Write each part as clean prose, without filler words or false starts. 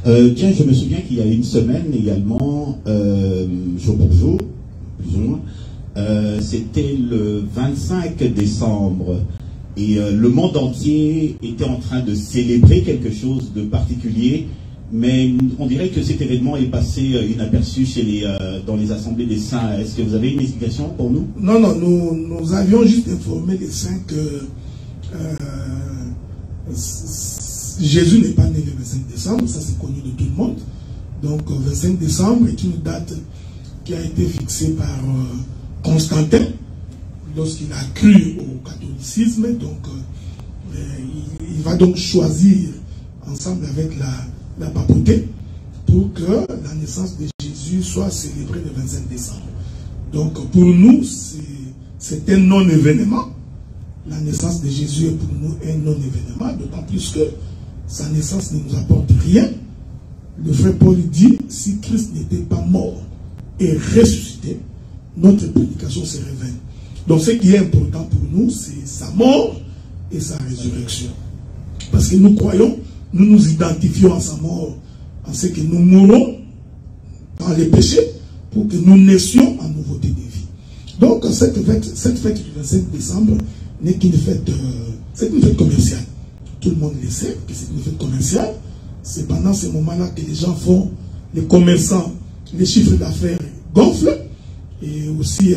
Tiens, je me souviens qu'il y a une semaine également, jour pour jour, plus ou moins, c'était le 25 décembre. Et le monde entier était en train de célébrer quelque chose de particulier, mais on dirait que cet événement est passé inaperçu dans les assemblées des saints. Est-ce que vous avez une explication pour nous? Non, non, nous avions juste informé les saints que Jésus n'est pas né le 25 décembre, ça c'est connu de tout le monde. Donc 25 décembre est une date qui a été fixée par Constantin, lorsqu'il a cru au catholicisme. Donc il va donc choisir ensemble avec la papauté pour que la naissance de Jésus soit célébrée le 25 décembre. Donc pour nous c'est un non-événement. La naissance de Jésus est pour nous un non-événement, d'autant plus que sa naissance ne nous apporte rien. Le frère Paul dit, si Christ n'était pas mort et ressuscité, notre prédication serait vaine. Donc ce qui est important pour nous, c'est sa mort et sa résurrection. Parce que nous croyons, nous nous identifions à sa mort, en ce que nous mourons dans les péchés pour que nous naissions en nouveauté de vie. Donc cette fête du 25 décembre n'est qu'une fête, c'est une fête commerciale. Tout le monde le sait que c'est une fête commerciale. C'est pendant ce moment-là que les gens font, les commerçants, les chiffres d'affaires gonflent, et aussi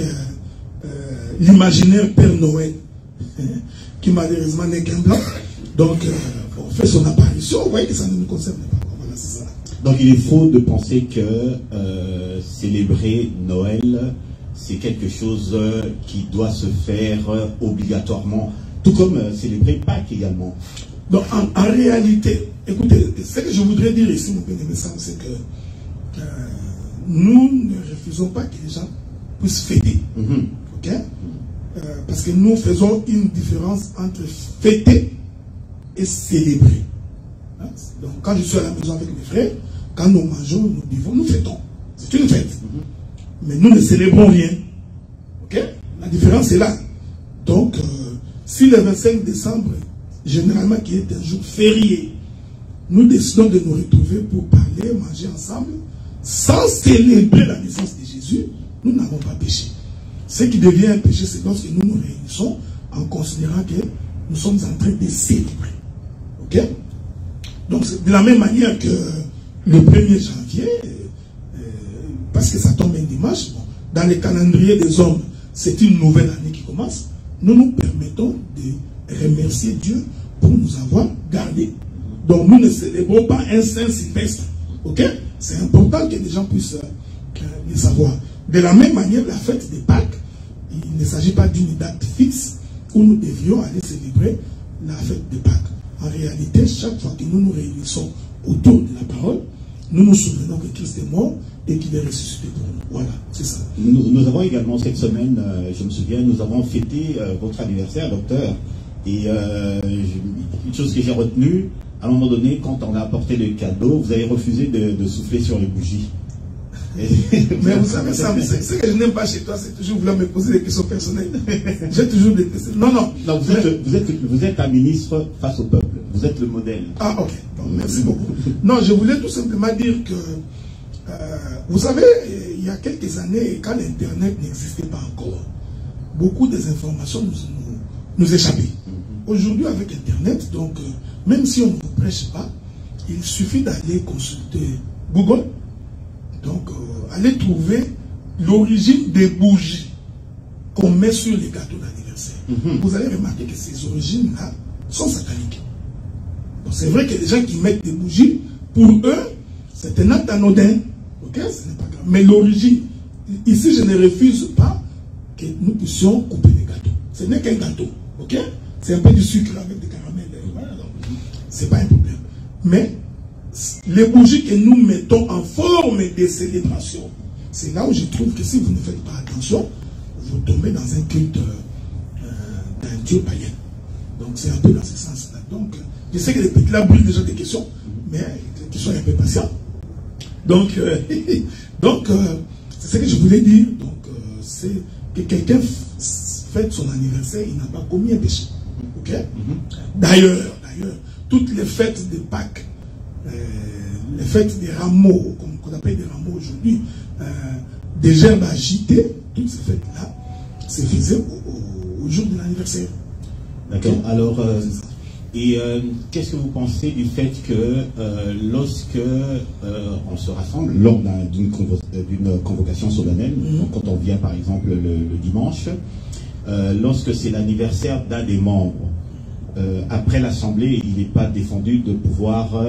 l'imaginaire Père Noël, qui malheureusement n'est qu'un blanc. Donc, on fait son apparition. Vous voyez que ça ne nous concerne pas. Voilà, c'est ça. Donc, il est faux de penser que célébrer Noël, c'est quelque chose qui doit se faire obligatoirement, tout comme célébrer Pâques également. Donc, en réalité, écoutez, ce que je voudrais dire ici, mon bien-aimé Sam, c'est que nous ne refusons pas que les gens puissent fêter. Ok? Parce que nous faisons une différence entre fêter et célébrer. Hein? Donc, quand je suis à la maison avec mes frères, quand nous mangeons, nous buvons, nous fêtons. C'est une fête. Mais nous ne célébrons rien. Ok? La différence est là. Donc, si le 25 décembre, généralement qui est un jour férié, nous décidons de nous retrouver pour parler, manger ensemble, sans célébrer la naissance de Jésus, nous n'avons pas péché. Ce qui devient un péché, c'est lorsque nous nous réunissons en considérant que nous sommes en train de célébrer. Ok? Donc, de la même manière que le 1er janvier, parce que ça tombe un dimanche, bon, dans les calendriers des hommes, c'est une nouvelle année qui commence, nous nous permettons de remercier Dieu pour nous avoir gardés. Donc nous ne célébrons pas un Saint-Sylvestre. Ok? C'est important que les gens puissent le savoir. De la même manière, la fête des Pâques, il ne s'agit pas d'une date fixe où nous devrions aller célébrer la fête des Pâques. En réalité, chaque fois que nous nous réunissons autour de la parole, nous nous souvenons que Christ est mort et qu'il est ressuscité pour nous. Voilà, c'est ça. Nous avons également cette semaine, je me souviens, nous avons fêté votre anniversaire, docteur. Et une chose que j'ai retenue, à un moment donné, quand on a apporté le cadeau, vous avez refusé de souffler sur les bougies. Mais vous savez, ça, ce que je n'aime pas chez toi, c'est toujours vouloir me poser des questions personnelles. J'ai toujours détesté. Non, non. Non, vous êtes un ministre face au peuple. Vous êtes le modèle. Ah, ok. Bon, merci beaucoup. Non, je voulais tout simplement dire que, vous savez, il y a quelques années, quand l'Internet n'existait pas encore, beaucoup des informations nous échappaient. Aujourd'hui, avec Internet, donc, même si on ne vous prêche pas, il suffit d'aller consulter Google. Donc, allez trouver l'origine des bougies qu'on met sur les gâteaux d'anniversaire. Vous allez remarquer que ces origines-là sont sataniques. C'est vrai que les gens qui mettent des bougies, pour eux, c'est un acte anodin. Ok, ce n'est pas grave. Mais l'origine, ici, je ne refuse pas que nous puissions couper les gâteaux. Ce n'est qu'un gâteau. Ok, c'est un peu du sucre avec des caramels. Voilà, c'est pas un problème. Mais les bougies que nous mettons en forme de célébration, c'est là où je trouve que si vous ne faites pas attention, vous tombez dans un culte d'un dieu païen. Donc c'est un peu dans ce sens-là. Donc je sais que les petits là brûlent déjà des questions, mais que soient un peu patients. Donc c'est ce que je voulais dire. Donc c'est que quelqu'un fête son anniversaire, il n'a pas commis un péché. Ok? D'ailleurs, toutes les fêtes de Pâques, les fêtes des rameaux, comme qu'on appelle des rameaux aujourd'hui, des gerbes agitées, toutes ces fêtes-là, se faisaient au jour de l'anniversaire. D'accord. Alors, qu'est-ce que vous pensez du fait que lorsque on se rassemble lors d'une convocation solennelle, donc quand on vient par exemple le dimanche, lorsque c'est l'anniversaire d'un des membres, après l'Assemblée, il n'est pas défendu de pouvoir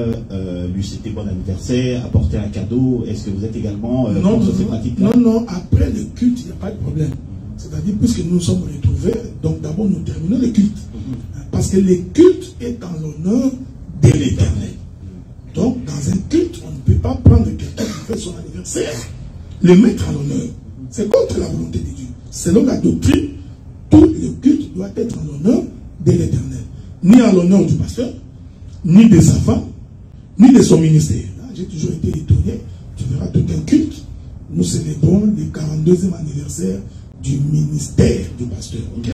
lui souhaiter bon anniversaire, apporter un cadeau. Est-ce que vous êtes également contre ces pratiques-là? Non, après le culte, il n'y a pas de problème. C'est-à-dire, puisque nous nous sommes retrouvés, donc d'abord nous terminons le culte. Parce que le culte est en l'honneur de l'Éternel. Donc, dans un culte, on ne peut pas prendre quelqu'un qui fait son anniversaire, le mettre à l'honneur. C'est contre la volonté de Dieu. Selon la doctrine, tout le culte doit être en l'honneur de l'Éternel. Ni en l'honneur du pasteur, ni de sa femme, ni de son ministère. J'ai toujours été étonné. Tu verras tout un culte. Nous célébrons le 42e anniversaire du ministère du pasteur. Okay?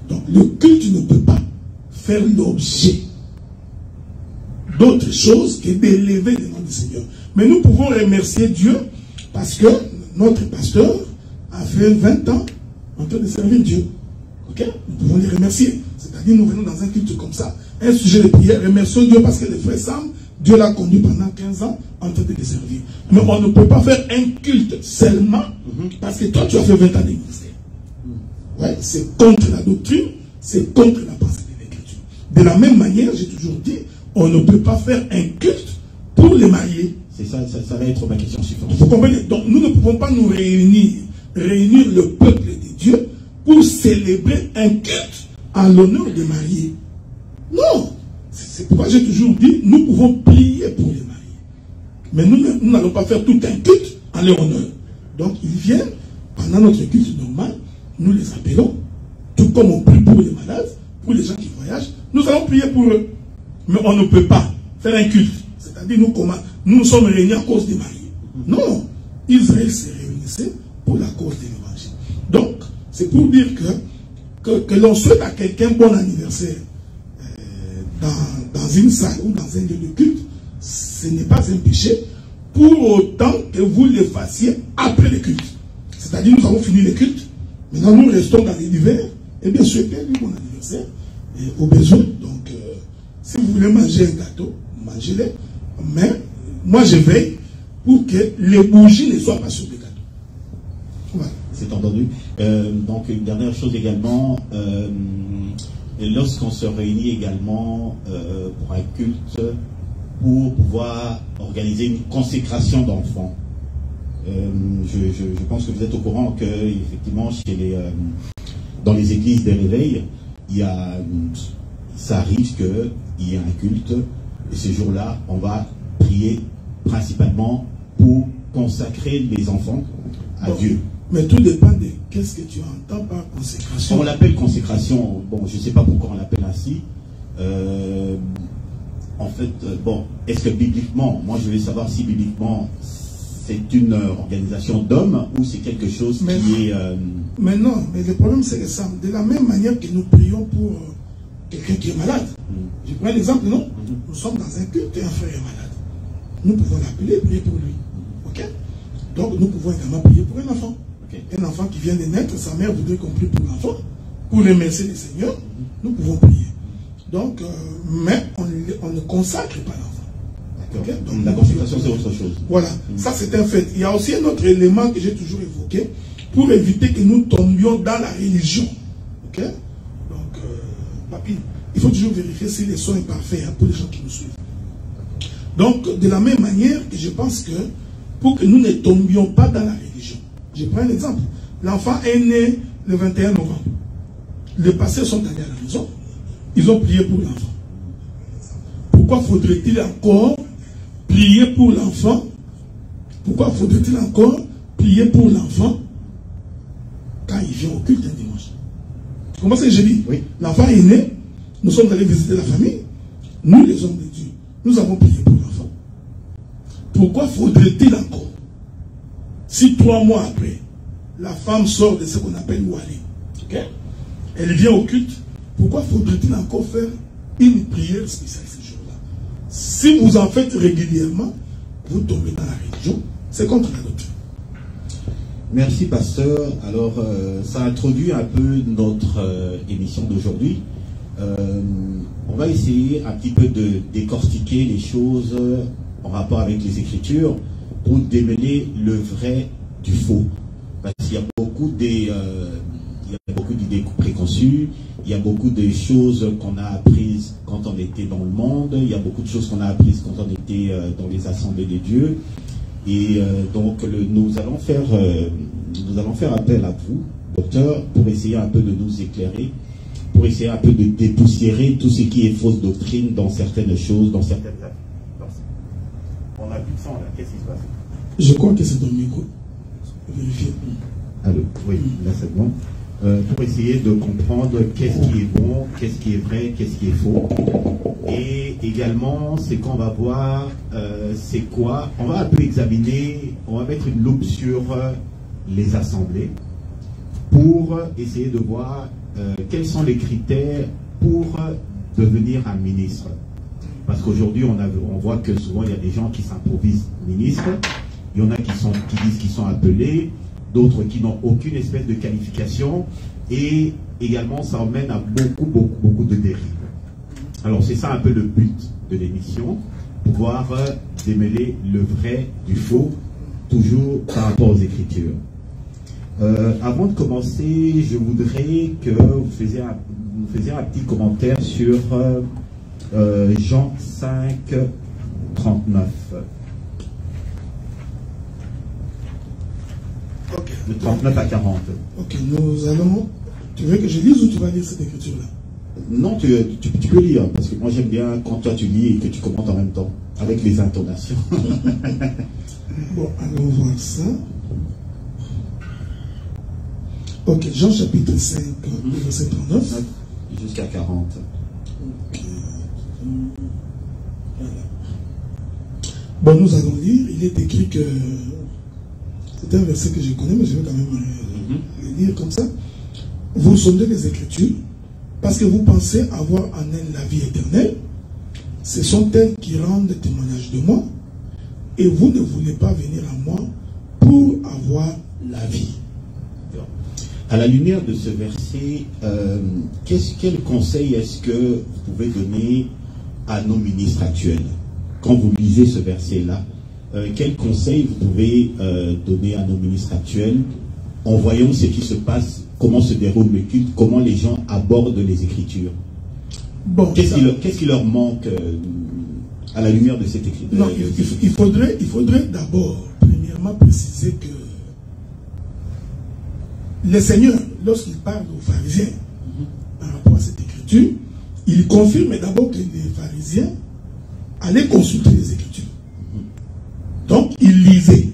Donc le culte ne peut pas faire l'objet d'autre chose que d'élever le nom du Seigneur. Mais nous pouvons remercier Dieu parce que notre pasteur a fait 20 ans en train de servir Dieu. Okay? Nous pouvons les remercier. C'est-à-dire, nous venons dans un culte comme ça, un sujet de prière, remercions Dieu parce que le frère Sam, Dieu l'a conduit pendant 15 ans en train de les servir. Mais on ne peut pas faire un culte seulement parce que toi, tu as fait 20 ans de ministère. Ouais, c'est contre la doctrine, c'est contre la pensée de l'Écriture. De la même manière, j'ai toujours dit, on ne peut pas faire un culte pour les mariés. C'est ça, ça va être ma question suivante. Vous comprenez? Donc, nous ne pouvons pas nous réunir le peuple de Dieu pour célébrer un culte en l'honneur des mariés. Non. C'est pourquoi j'ai toujours dit, nous pouvons prier pour les mariés. Mais nous n'allons pas faire tout un culte en leur honneur. Donc, ils viennent, pendant notre culte normal, nous les appelons, tout comme on prie pour les malades, pour les gens qui voyagent, nous allons prier pour eux. Mais on ne peut pas faire un culte. C'est-à-dire, nous sommes réunis à cause des mariés. Non. Israël s'est réunissait pour la cause de l'évangile. Donc, c'est pour dire que l'on souhaite à quelqu'un bon anniversaire dans une salle ou dans un lieu de culte, ce n'est pas un péché pour autant que vous le fassiez après le culte. C'est-à-dire, nous avons fini le culte, maintenant nous restons dans l'hiver, et bien souhaitez-lui bon anniversaire au besoin. Donc, si vous voulez manger un gâteau, mangez-le, mais moi je veille pour que les bougies ne soient pas sur les gâteaux. Voilà. C'est entendu. Donc, une dernière chose également, lorsqu'on se réunit également pour un culte, pour pouvoir organiser une consécration d'enfants, je pense que vous êtes au courant que, effectivement, dans les églises des réveils, ça arrive qu'il y ait un culte, et ce jour-là, on va prier principalement pour consacrer les enfants à Dieu. Mais tout dépend de qu'est-ce que tu entends par consécration. On l'appelle consécration, bon, je ne sais pas pourquoi on l'appelle ainsi. En fait, bon, est-ce que bibliquement, moi je veux savoir si bibliquement c'est une organisation d'hommes ou c'est quelque chose qui est... Mais non, mais le problème c'est que ça, de la même manière que nous prions pour quelqu'un qui est malade. Je prends l'exemple, non? Nous sommes dans un culte et un frère est malade. Nous pouvons l'appeler et prier pour lui. Ok? Donc nous pouvons également prier pour un enfant. Un enfant qui vient de naître, sa mère voudrait qu'on prie pour l'enfant, pour remercier le Seigneur, nous pouvons prier. Donc, mais on ne consacre pas l'enfant. Okay? Donc la consécration c'est autre chose. Voilà, ça c'est un fait. Il y a aussi un autre élément que j'ai toujours évoqué, pour éviter que nous tombions dans la religion. Ok? Donc, papy, il faut toujours vérifier si les sons sont parfaits pour les gens qui nous suivent. Donc, de la même manière que je pense que, pour que nous ne tombions pas dans la religion, je prends un exemple. L'enfant est né le 21 novembre. Les pasteurs sont allés à la maison. Ils ont prié pour l'enfant. Pourquoi faudrait-il encore prier pour l'enfant? Pourquoi faudrait-il encore prier pour l'enfant quand il vient au culte un dimanche? Tu comprends ce que je dis? Oui. L'enfant est né. Nous sommes allés visiter la famille. Nous, les hommes de Dieu, nous avons prié pour l'enfant. Pourquoi faudrait-il encore? Si 3 mois après, la femme sort de ce qu'on appelle Wali, okay? Elle vient au culte, pourquoi faudrait-il encore faire une prière spéciale ce jour-là? Si vous en faites régulièrement, vous tombez dans la religion, c'est contre la doctrine. Merci, pasteur. Alors, ça introduit un peu notre émission d'aujourd'hui. On va essayer un petit peu de décortiquer les choses en rapport avec les Écritures pour démêler le vrai du faux. Parce qu'il y a beaucoup d'idées préconçues, il y a beaucoup de choses qu'on a apprises quand on était dans le monde, il y a beaucoup de choses qu'on a apprises quand on était dans les assemblées de Dieu. Et donc, nous allons faire appel à vous, docteur, pour essayer un peu de nous éclairer, pour essayer un peu de dépoussiérer tout ce qui est fausse doctrine dans certaines choses, dans certaines affaires. On a plus de sang là, qu'est-ce qui se passe? Je crois que c'est dans le micro. Vérifiez. Allô, oui, là c'est bon. Pour essayer de comprendre qu'est-ce qui est bon, qu'est-ce qui est vrai, qu'est-ce qui est faux. Et également, c'est qu'on va voir, c'est quoi, on va un peu examiner, on va mettre une loupe sur les assemblées pour essayer de voir quels sont les critères pour devenir un ministre. Parce qu'aujourd'hui, on voit que souvent, il y a des gens qui s'improvisent ministres, il y en a qui disent qu'ils sont appelés, d'autres qui n'ont aucune espèce de qualification, et également ça emmène à beaucoup de dérives. Alors c'est ça un peu le but de l'émission, pouvoir démêler le vrai du faux, toujours par rapport aux Écritures. Avant de commencer, je voudrais que vous faisiez un petit commentaire sur Jean 5, 39. Ok. De 39 à 40. Ok, nous allons... Tu veux que je lise ou tu vas lire cette écriture-là? Non, tu peux lire, parce que moi j'aime bien quand toi tu lis et que tu commentes en même temps, avec les intonations. Bon, allons voir ça. Ok, Jean chapitre 5, verset 39. Jusqu'à 40. Ok. Voilà. Bon, nous allons lire. Il est écrit que... C'est un verset que je connais, mais je vais quand même le lire comme ça. Vous sondez les Écritures, parce que vous pensez avoir en elles la vie éternelle. Ce sont elles qui rendent témoignage de moi, et vous ne voulez pas venir à moi pour avoir la vie. À la lumière de ce verset, quel conseil est-ce que vous pouvez donner à nos ministres actuels? Quand vous lisez ce verset-là, quel conseil vous pouvez donner à nos ministres actuels en voyant ce qui se passe, comment se déroule le culte, comment les gens abordent les Écritures? Bon, qu'est-ce qui leur manque à la lumière de cette écriture? Non, il faudrait d'abord, premièrement, préciser que le Seigneur, lorsqu'il parle aux pharisiens par rapport à cette écriture, il confirme d'abord que les pharisiens allaient consulter les Écritures. Donc, ils lisaient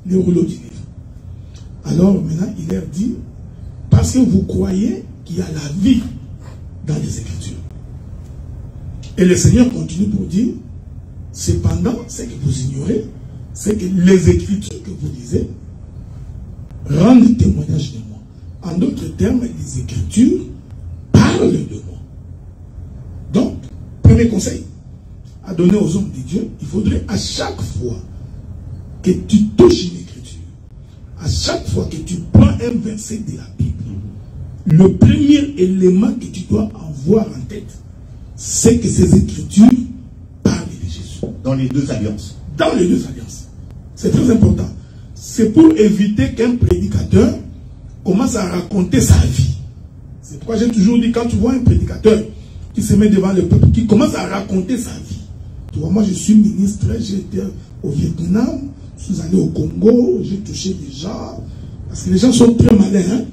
les rouleaux du livre. Alors, maintenant, il leur dit, parce que vous croyez qu'il y a la vie dans les Écritures. Et le Seigneur continue pour dire, cependant, ce que vous ignorez, c'est que les Écritures que vous lisez rendent témoignage de moi. En d'autres termes, les Écritures parlent de moi. Donc, premier conseil à donner aux hommes de Dieu, il faudrait à chaque fois que tu touches une écriture, à chaque fois que tu prends un verset de la Bible, le premier élément que tu dois avoir en tête, c'est que ces écritures parlent de Jésus. Dans les deux alliances. Dans les deux alliances. C'est très important. C'est pour éviter qu'un prédicateur commence à raconter sa vie. C'est pourquoi j'ai toujours dit, quand tu vois un prédicateur qui se met devant le peuple, qui commence à raconter sa vie. Tu vois, moi je suis ministre, j'ai été au Vietnam, je suis allé au Congo, j'ai touché les gens, parce que les gens sont très malins.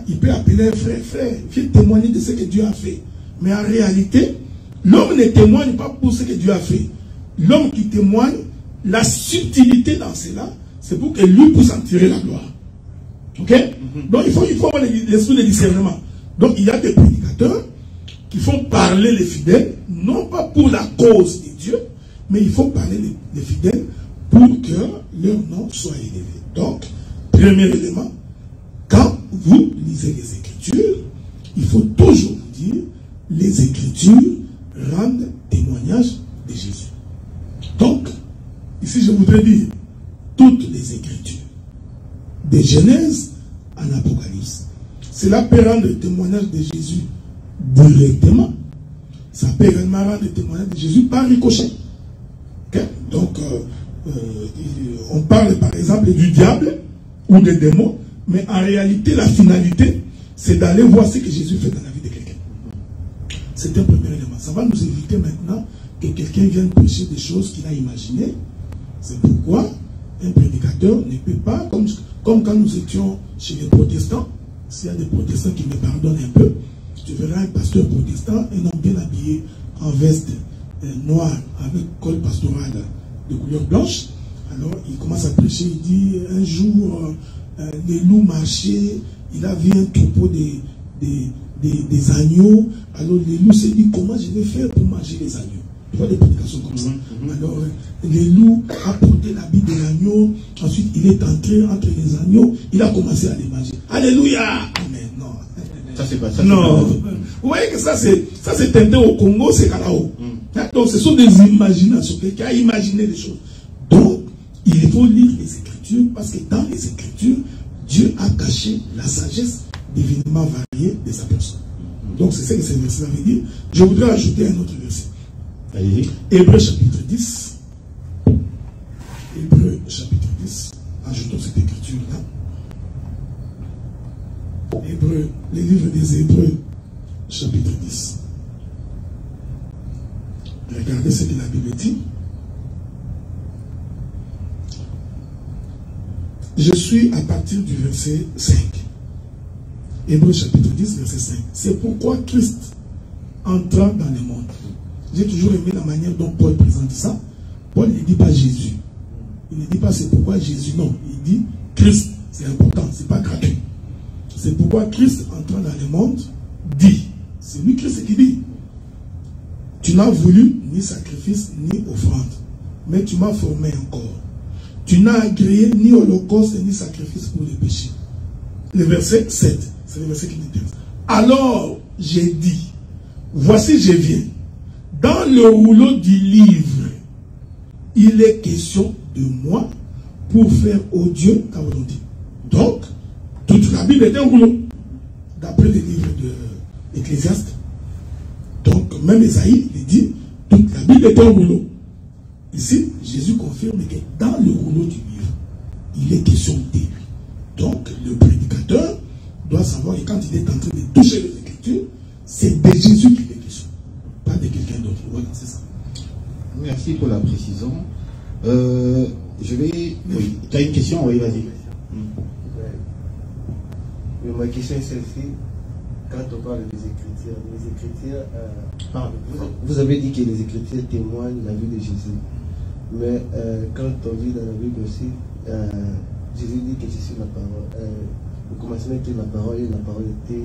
Il peut appeler un frère, viens témoigner de ce que Dieu a fait. Mais en réalité, l'homme ne témoigne pas pour ce que Dieu a fait. L'homme qui témoigne, la subtilité dans cela, c'est pour que lui puisse en tirer la gloire. Ok? Donc il faut avoir l'esprit de discernement. Donc il y a des prédicateurs qui font parler les fidèles, non pas pour la cause de Dieu, mais il faut parler les fidèles pour que leur nom soit élevé. Donc, premier élément, quand vous lisez les Écritures, il faut toujours vous dire, les Écritures rendent témoignage de Jésus. Donc, il Ici, je voudrais dire toutes les Écritures, de Genèse en Apocalypse. Cela peut rendre le témoignage de Jésus directement. Ça peut également rendre le témoignage de Jésus par ricochet. Okay? Donc, on parle par exemple du diable ou des démons, mais en réalité, la finalité, c'est d'aller voir ce que Jésus fait dans la vie de quelqu'un. C'est un premier élément. Ça va nous éviter maintenant que quelqu'un vienne prêcher des choses qu'il a imaginées. C'est pourquoi un prédicateur ne peut pas, comme quand nous étions chez les protestants, s'il y a des protestants qui me pardonnent un peu, tu verras un pasteur protestant, un homme bien habillé en veste noire avec col pastoral de couleur blanche. Alors il commence à prêcher, il dit un jour les loups marchaient, il a vu un troupeau des agneaux. Alors les loups se dit comment je vais faire pour manger les agneaux. Tu vois des prédications comme ça. Alors les loups a porté l'habit de l'agneau, ensuite il est entré entre les agneaux, il a commencé à les manger. Alléluia. Amen. Non. Ça c'est pas ça. Non. Vous voyez que ça c'est tenté au Congo, c'est Kalao. Donc ce sont des imaginations. Quelqu'un a imaginé des choses. Donc il faut lire les Écritures parce que dans les Écritures, Dieu a caché la sagesse divinement variée de sa personne. Donc c'est ce que ce verset veut dire. Je voudrais ajouter un autre verset. Allez-y. Hébreux chapitre 10. Hébreux chapitre 10. Ajoutons cette écriture-là. Hébreux, les livres des Hébreux chapitre 10. Regardez ce que la Bible dit. Je suis à partir du verset 5. Hébreux chapitre 10, verset 5. C'est pourquoi Christ entra dans le monde. J'ai toujours aimé la manière dont Paul présente ça. Paul ne dit pas Jésus. Il ne dit pas c'est pourquoi Jésus. Non, il dit Christ. C'est important, c'est pas gratuit. C'est pourquoi Christ entrant dans le monde dit. C'est lui Christ qui dit. Tu n'as voulu ni sacrifice ni offrande, mais tu m'as formé encore. Tu n'as agréé ni holocauste ni sacrifice pour les péchés. Le verset 7, c'est le verset qui m'intéresse. Alors j'ai dit, voici je viens. Dans le rouleau du livre, il est question de moi pour faire au Dieu ta volonté. Donc, toute la Bible est un rouleau, d'après les livres de l'Ecclésiaste. Donc, même Esaïe, il dit, toute la Bible est un rouleau. Ici, Jésus confirme que dans le rouleau du livre, il est question de lui. Donc, le prédicateur doit savoir que quand il est en train de toucher les Écritures, c'est de Jésus qu'il est question, pas de quelqu'un d'autre. Voilà, c'est ça. Merci pour la précision. Je vais... Oui, tu as une question? Oui, vas-y. Mais ma question est celle-ci. Quand on parle des Écritures, vous avez dit que les Écritures témoignent la vie de Jésus. Mais quand on lit dans la Bible aussi, Jésus dit que je suis la parole. Au commencement était la parole et la parole était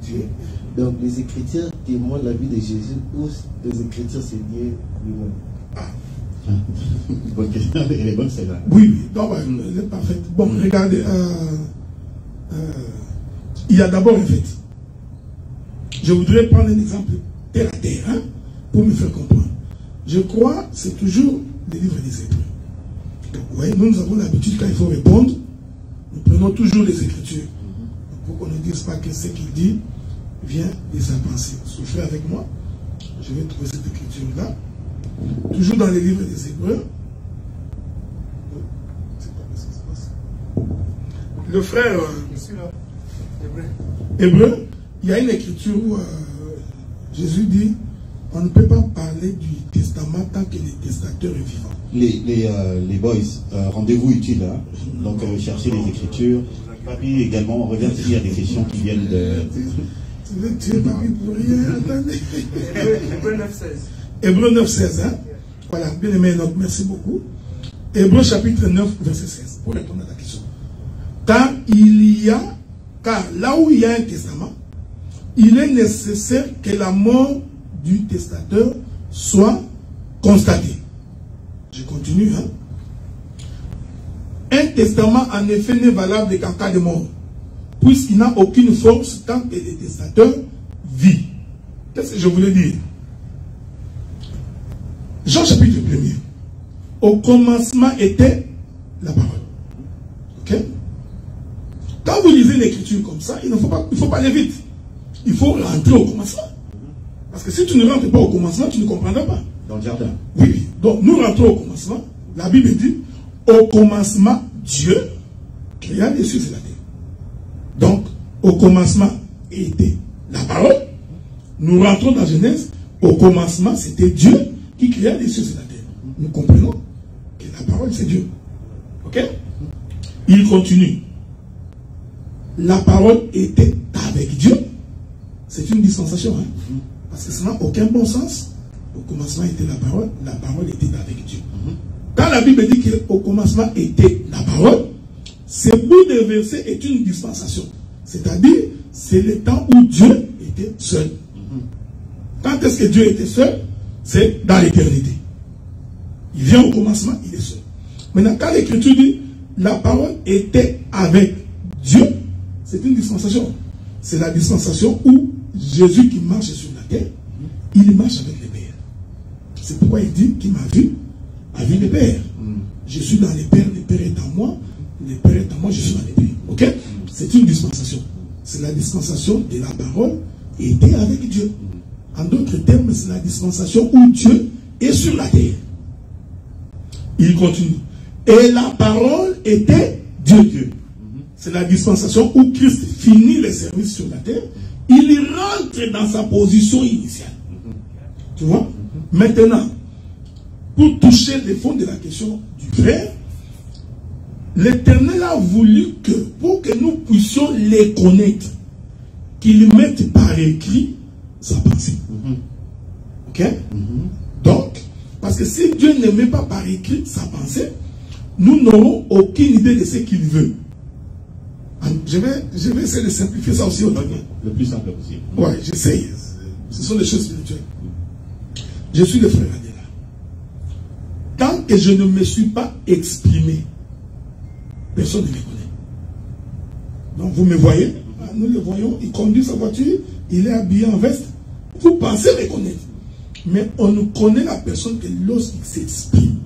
Dieu. Donc les Écritures témoignent la vie de Jésus ou les Écritures c'est Dieu lui-même? Bonne question, elle est bonne celle-là. Oui, donc elle est parfaite. Bon, regardez, il y a d'abord un fait. Je voudrais prendre un exemple terre à terre, hein, pour me faire comprendre. Je crois que c'est toujours les livres des Hébreux. Donc, vous voyez, nous avons l'habitude, quand il faut répondre, nous prenons toujours les Écritures. Pour qu'on ne dise pas que ce qu'il dit vient de sa pensée. Soufflez avec moi. Je vais trouver cette écriture-là. Toujours dans les livres des Hébreux. Le frère Hébreu, il y a une écriture où Jésus dit on ne peut pas parler du testament tant que le testateur est vivant. Les boys, rendez-vous utile. Hein? Donc cherchez les Écritures. Papy également, on regarde s'il y a des questions qui viennent de... Tu veux tuer Papy pour rien, attendez. Hébreu 9,16. Hébreu 9,16, hein? Voilà, bien aimé, donc merci beaucoup. Hébreu chapitre 9, verset 16, pour répondre à la question. Car là où il y a un testament, il est nécessaire que la mort du testateur soit constatée. Je continue, hein? Un testament, en effet, n'est valable qu'en cas de mort, puisqu'il n'a aucune force tant que le testateur vit. Qu'est-ce que je voulais dire? Jean chapitre 1er. au commencement était la parole. Ok? Quand vous lisez l'écriture comme ça, il ne faut pas aller vite. Il faut rentrer au commencement. Parce que si tu ne rentres pas au commencement, tu ne comprendras pas. Dans le jardin. Oui. Donc nous rentrons au commencement. La Bible dit, au commencement, Dieu créa les cieux et la terre. Donc, au commencement était la parole. Nous rentrons dans Genèse. Au commencement, c'était Dieu qui créa les cieux et la terre. Nous comprenons que la parole, c'est Dieu. Ok? Il continue. La parole était avec Dieu. C'est une dispensation. Hein? Parce que ça n'a aucun bon sens. Au commencement était la parole était avec Dieu. Quand la Bible dit qu'au commencement était la parole, ce bout de verset est une dispensation. C'est-à-dire, c'est le temps où Dieu était seul. Quand est-ce que Dieu était seul? C'est dans l'éternité. Il vient au commencement, il est seul. Maintenant, quand l'Écriture dit la parole était avec Dieu, c'est une dispensation. C'est la dispensation où Jésus qui marche sur la terre, il marche avec les pères. C'est pourquoi il dit qu'il m'a vu, a vu les pères. Je suis dans les pères est en moi, les pères est en moi, je suis dans les pères. Ok? C'est une dispensation. C'est la dispensation de la parole était avec Dieu. En d'autres termes, c'est la dispensation où Dieu est sur la terre. Il continue. Et la parole était Dieu. C'est la dispensation où Christ finit le service sur la terre. Il rentre dans sa position initiale. Tu vois? Maintenant, pour toucher le fond de la question du frère, l'Éternel a voulu que, pour que nous puissions les connaître, qu'il mette par écrit sa pensée. Ok? Donc, parce que si Dieu ne met pas par écrit sa pensée, nous n'aurons aucune idée de ce qu'il veut. Je vais essayer de simplifier ça aussi autrement. Le plus simple possible. Ouais, j'essaye. Ce sont des choses spirituelles. Je suis le frère Adela. Tant que je ne me suis pas exprimé, personne ne me connaît. Donc vous me voyez, nous le voyons, il conduit sa voiture, il est habillé en veste. Vous pensez me connaître. Mais on ne connaît la personne que lorsqu'il s'exprime.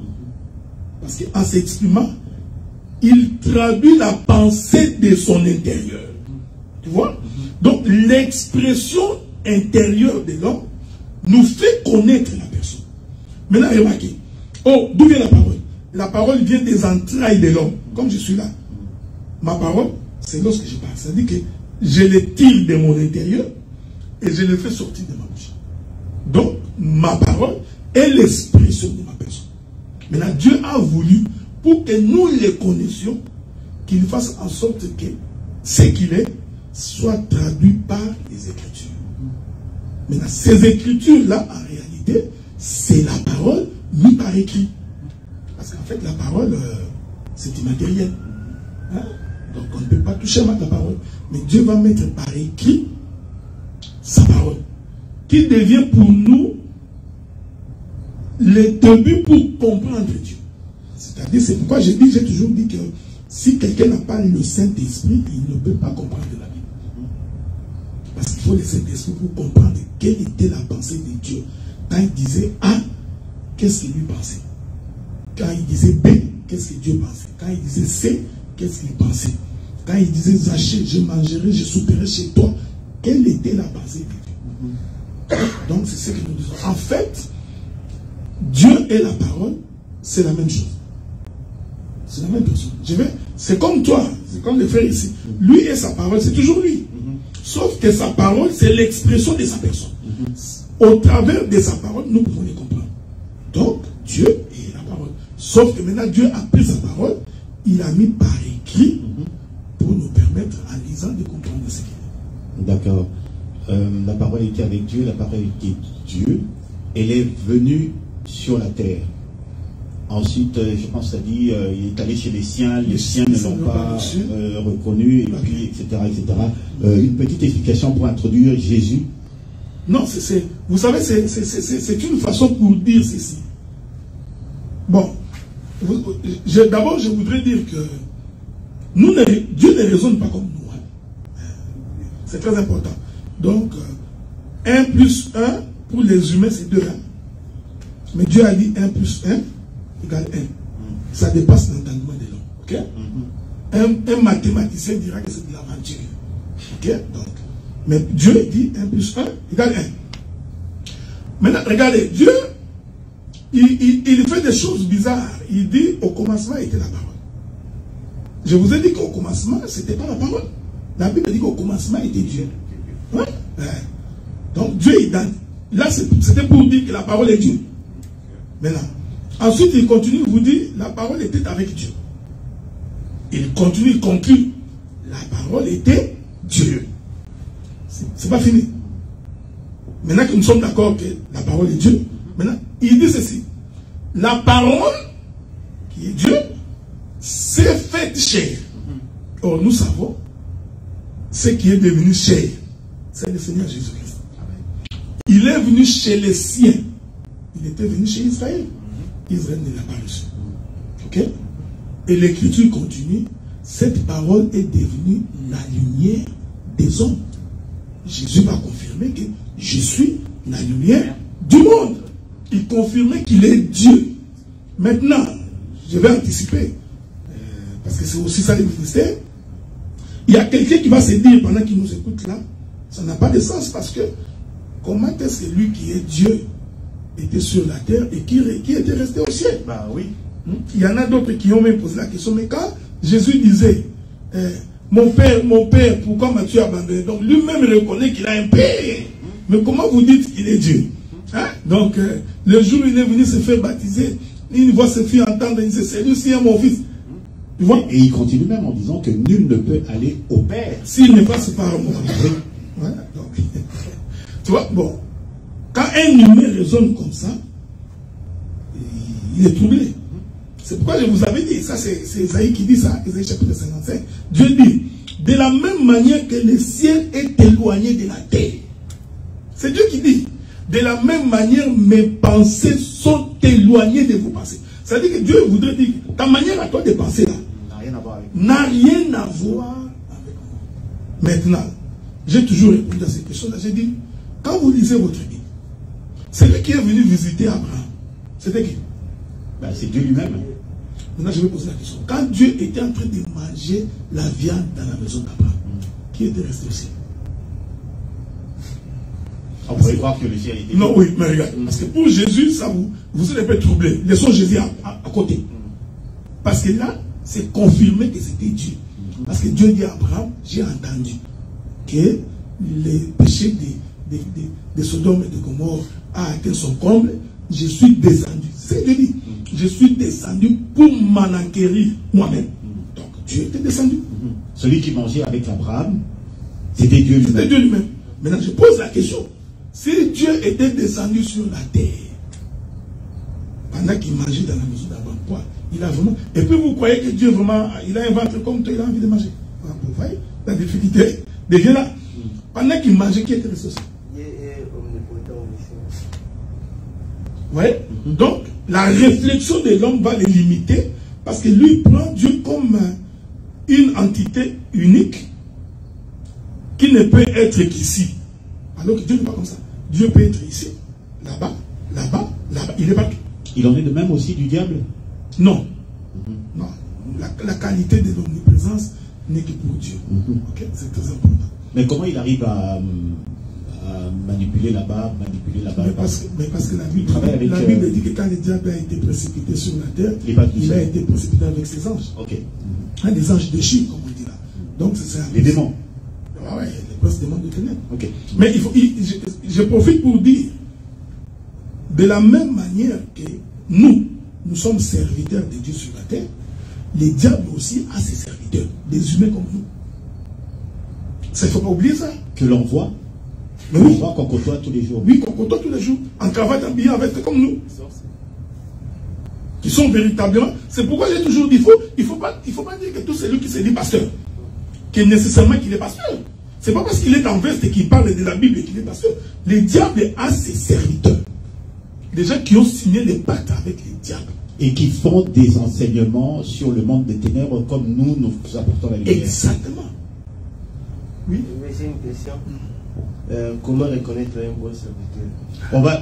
Parce qu'en s'exprimant, il traduit la pensée de son intérieur. Tu vois? Donc l'expression intérieure de l'homme nous fait connaître la personne. Maintenant, remarquez. Oh, d'où vient la parole? La parole vient des entrailles de l'homme. Comme je suis là. Ma parole, c'est lorsque je parle. C'est-à-dire que je le tire de mon intérieur et je le fais sortir de ma bouche. Donc, ma parole est l'expression de ma personne. Maintenant, Dieu a voulu, pour que nous le connaissions, qu'il fasse en sorte que ce qu'il est soit traduit par les Écritures. Maintenant, ces Écritures-là, en réalité, c'est la parole mise par écrit. Parce qu'en fait, la parole, c'est immatériel. Hein? Donc, on ne peut pas toucher à la parole. Mais Dieu va mettre par écrit sa parole, qui devient pour nous le début pour comprendre Dieu. C'est-à-dire, c'est pourquoi j'ai toujours dit que si quelqu'un n'a pas le Saint-Esprit, il ne peut pas comprendre la Bible. Parce qu'il faut le Saint-Esprit pour comprendre quelle était la pensée de Dieu. Quand il disait A, qu'est-ce qu'il lui pensait? Quand il disait B, qu'est-ce que Dieu pensait? Quand il disait C, qu'est-ce qu'il pensait? Quand il disait Zaché, je mangerai, je souperai chez toi, quelle était la pensée de Dieu? Donc c'est ce que nous disons. En fait, Dieu et la parole, c'est la même chose. C'est la même personne. C'est comme toi, c'est comme le frère ici. Lui et sa parole, c'est toujours lui. Sauf que sa parole, c'est l'expression de sa personne. Au travers de sa parole, nous pouvons les comprendre. Donc, Dieu et la parole. Sauf que maintenant, Dieu a pris sa parole, il a mis par écrit pour nous permettre, en lisant, de comprendre ce qu'il est. D'accord. La parole était avec Dieu, la parole était Dieu. Elle est venue sur la terre. Ensuite, je pense que ça dit, il est allé chez les siens ne l'ont pas reconnu, et puis, etc. Une petite explication pour introduire Jésus. Non, vous savez, c'est une façon pour dire ceci. Bon, d'abord, je voudrais dire que Dieu ne raisonne pas comme nous. Hein. C'est très important. Donc, 1 plus 1, pour les humains, c'est 2. Hein. Mais Dieu a dit 1 plus 1. égale 1. Ça dépasse l'entendement de l'homme. Ok? Un mathématicien dira que c'est de l'aventure. Ok? Donc, mais Dieu dit 1 plus 1 égale 1. Maintenant, regardez, Dieu, il fait des choses bizarres. Il dit au commencement était la parole. Je vous ai dit qu'au commencement, ce n'était pas la parole. La Bible dit qu'au commencement était Dieu. Ouais? Ouais. Donc Dieu est dans. Là, c'était pour dire que la parole est Dieu. Maintenant, ensuite, il continue, il vous dit, la parole était avec Dieu. Il continue, il conclut. La parole était Dieu. C'est pas fini. Maintenant que nous sommes d'accord que la parole est Dieu, maintenant, il dit ceci. La parole, qui est Dieu, s'est faite chair. Or, nous savons, ce qui est devenu chair, c'est le Seigneur Jésus-Christ. Il est venu chez les siens. Il était venu chez Israël. Israël ne l'a pas reçu. Ok? Et l'écriture continue. Cette parole est devenue la lumière des hommes. Jésus va confirmer que je suis la lumière du monde. Il confirmait qu'il est Dieu. Maintenant, je vais anticiper. Parce que c'est aussi ça le ministère. Il y a quelqu'un qui va se dire pendant qu'il nous écoute là, ça n'a pas de sens parce que comment est-ce que lui qui est Dieu était sur la terre et qui était resté au ciel? Bah oui. Il y en a d'autres qui ont même posé la question, mais quand Jésus disait mon père, pourquoi m'as-tu abandonné? Donc lui-même reconnaît qu'il a un père. Mais comment vous dites qu'il est Dieu? Hein? Donc le jour où il est venu se faire baptiser, une voix se fit entendre, il disait, c'est lui qui est mon fils. Et il continue même en disant que nul ne peut aller au Père s'il ne passe par moi. Voilà, donc, tu vois, bon, quand un humain raisonne comme ça, il est troublé. C'est pourquoi je vous avais dit, ça c'est Isaïe qui dit ça, Isaïe chapitre 55. Dieu dit, de la même manière que le ciel est éloigné de la terre. C'est Dieu qui dit, de la même manière mes pensées sont éloignées de vos pensées. C'est-à-dire que Dieu voudrait dire, ta manière à toi de penser là, n'a rien à voir avec moi. Maintenant, j'ai toujours répondu à cette question-là. J'ai dit, quand vous lisez votre Bible, celui qui est venu visiter Abraham, c'était qui? Ben, c'est Dieu lui-même. Maintenant, je vais poser la question. Quand Dieu était en train de manger la viande dans la maison d'Abraham, qui était resté au ciel? On pourrait croire que le ciel était... Non, oui, mais regarde. Parce que pour Jésus, ça vous êtes un peu troublé. Laissons Jésus à côté. Parce que là, c'est confirmé que c'était Dieu. Parce que Dieu dit à Abraham, j'ai entendu que les péchés de Sodome et de Gomorrhe a atteint son comble. Je suis descendu. C'est Dieu dit. Je suis descendu pour m'en enquérir moi-même. Donc Dieu était descendu. Celui qui mangeait avec Abraham, c'était Dieu lui-même. C'était Dieu lui-même. Maintenant, je pose la question. Si Dieu était descendu sur la terre, pendant qu'il mangeait dans la maison d'Abraham, il a vraiment... Et puis vous croyez que Dieu vraiment, il a un ventre comme toi, il a envie de manger. Vous voyez la difficulté déjà là. Pendant qu'il mangeait, qui était resté aussi? Vous voyez? Donc, la réflexion de l'homme va les limiter parce que lui prend Dieu comme une entité unique qui ne peut être qu'ici. Alors que Dieu n'est pas comme ça. Dieu peut être ici, là-bas, là-bas, là-bas. Il est partout. Il en est de même aussi du diable? Non. Non. La qualité de l'omniprésence n'est que pour Dieu. Okay? C'est très important. Mais comment il arrive à manipuler là-bas, mais parce que la Bible dit que quand le diable a été précipité sur la terre, il a été précipité avec ses anges. Les anges déchirent, comme on dit là. Donc c'est ça. Les démons. Ouais, les princes démons de ténèbres. Okay. Mais je profite pour dire, de la même manière que nous sommes serviteurs de Dieu sur la terre, les diables aussi a ses serviteurs, des humains comme nous. Il ne faut pas oublier ça. Que l'on voit. Mais oui. On voit qu'on côtoie tous les jours. Oui, qu'on côtoie tous les jours. En cravate, en billet, avec comme nous. Qui sont véritablement. C'est pourquoi j'ai toujours dit, il faut pas dire que tout celui qui se dit pasteur, qui est nécessairement qu'il est pasteur. C'est pas parce qu'il est en veste et qu'il parle de la Bible et qu'il est pasteur. Le diable a ses serviteurs. Des gens qui ont signé les pactes avec les diables. Et qui font des enseignements sur le monde des ténèbres comme nous apportons la lumière. Exactement. Oui. Mais j'ai une question. Comment reconnaître un bon serviteur? On va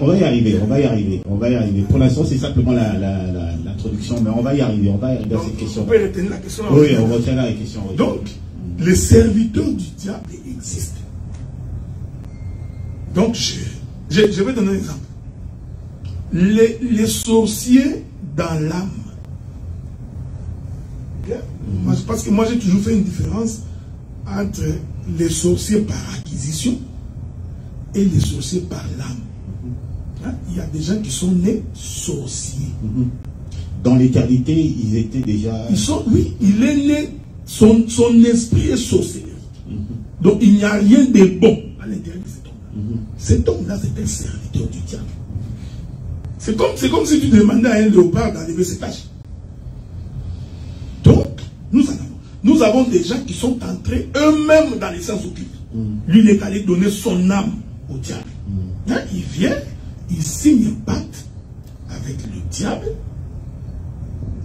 y arriver. Pour l'instant, c'est simplement l'introduction. introduction, mais on va y arriver à cette question. On peut retenir la question. Oui, on retiendra la question. Donc, les serviteurs du diable existent. Donc, je vais donner un exemple. Les sorciers dans l'âme. Parce que moi, j'ai toujours fait une différence entre les sorciers par acquisition et les sorciers par l'âme. Il y a des gens qui sont nés sorciers. Dans l'éternité, ils étaient déjà... Oui, il est né, son esprit est sorcier. Donc, il n'y a rien de bon à l'intérieur de cet homme-là. Cet homme-là, c'est un serviteur du diable. C'est comme si tu demandais à un léopard d'enlever ses taches. Donc, nous avons des gens qui sont entrés eux-mêmes dans les sens occultes. Lui, il est allé donner son âme au diable. Là, il vient, il signe un pacte avec le diable,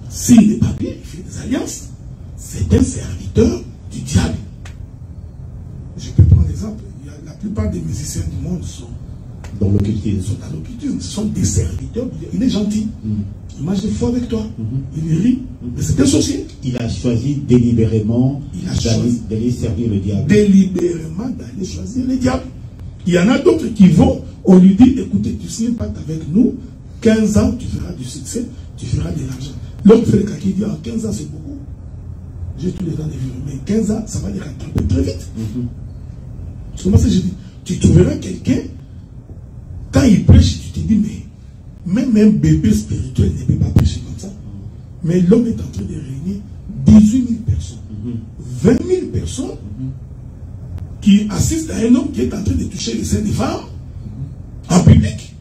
signe des papiers, il fait des alliances. C'est un serviteur du diable. Je peux prendre l'exemple. La plupart des musiciens du monde sont dans l'occultisme. Ce sont des serviteurs du diable. Il est gentil. Il mange des fois avec toi. Il rit. Mais c'est un sorcier. Il a choisi délibérément d'aller servir le diable. Délibérément d'aller choisir le diable. Il y en a d'autres qui vont, on lui dit, écoutez, tu signes un pacte avec nous, 15 ans, tu feras du succès, tu feras de l'argent. L'homme fait le cas qui dit, en 15 ans, c'est beaucoup. J'ai tous les temps de vivre. Mais 15 ans, ça va les rattraper très vite. C'est comme ça que je dis, tu trouveras quelqu'un, quand il prêche, tu te dis, mais même un bébé spirituel ne peut pas prêcher comme ça. Mais l'homme est en train de réunir 18 000 personnes, 20 000 personnes qui assistent à un homme qui est en train de toucher les seins des femmes en public.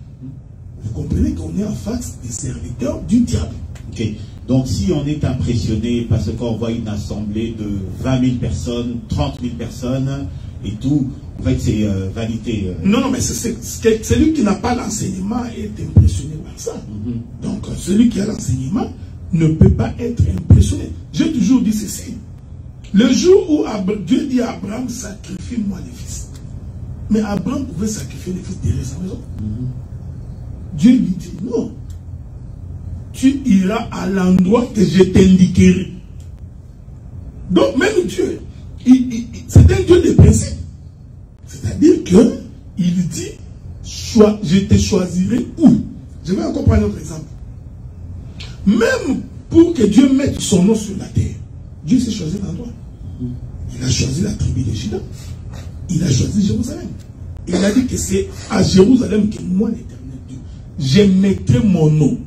Vous comprenez qu'on est en face des serviteurs du diable. Ok. Donc si on est impressionné parce qu'on voit une assemblée de 20 000 personnes, 30 000 personnes et tout, en fait c'est vanité. Non, mais celui qui n'a pas l'enseignement est impressionné par ça. Donc celui qui a l'enseignement ne peut pas être impressionné. J'ai toujours dit ceci. Le jour où Dieu dit à Abraham, sacrifie-moi les fils. Mais Abraham pouvait sacrifier les fils derrière sa maison. Dieu lui dit, non. Tu iras à l'endroit que je t'indiquerai. Donc même Dieu, c'est un Dieu de principe. C'est-à-dire qu'il dit, je te choisirai où. Je vais encore prendre un autre exemple. Même pour que Dieu mette son nom sur la terre, Dieu s'est choisi l'endroit. Il a choisi la tribu de Juda. Il a choisi Jérusalem. Il a dit que c'est à Jérusalem que moi, l'Éternel Dieu, je mettrai mon nom.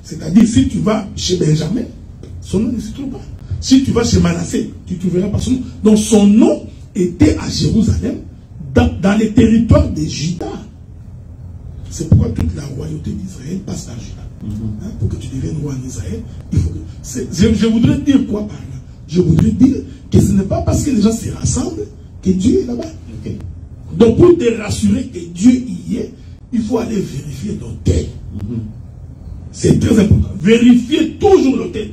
C'est-à-dire, si tu vas chez Benjamin, son nom ne se trouve pas. Si tu vas chez Manassé, tu ne trouveras pas son nom. Donc son nom était à Jérusalem, dans les territoires de Juda. C'est pourquoi toute la royauté d'Israël passe par Juda. Pour que tu deviennes roi en Israël, il faut que... Je voudrais dire quoi par là? Je voudrais dire que ce n'est pas parce que les gens se rassemblent que Dieu est là-bas. Donc pour te rassurer que Dieu y est, il faut aller vérifier l'autel. C'est très important. Vérifier toujours l'autel.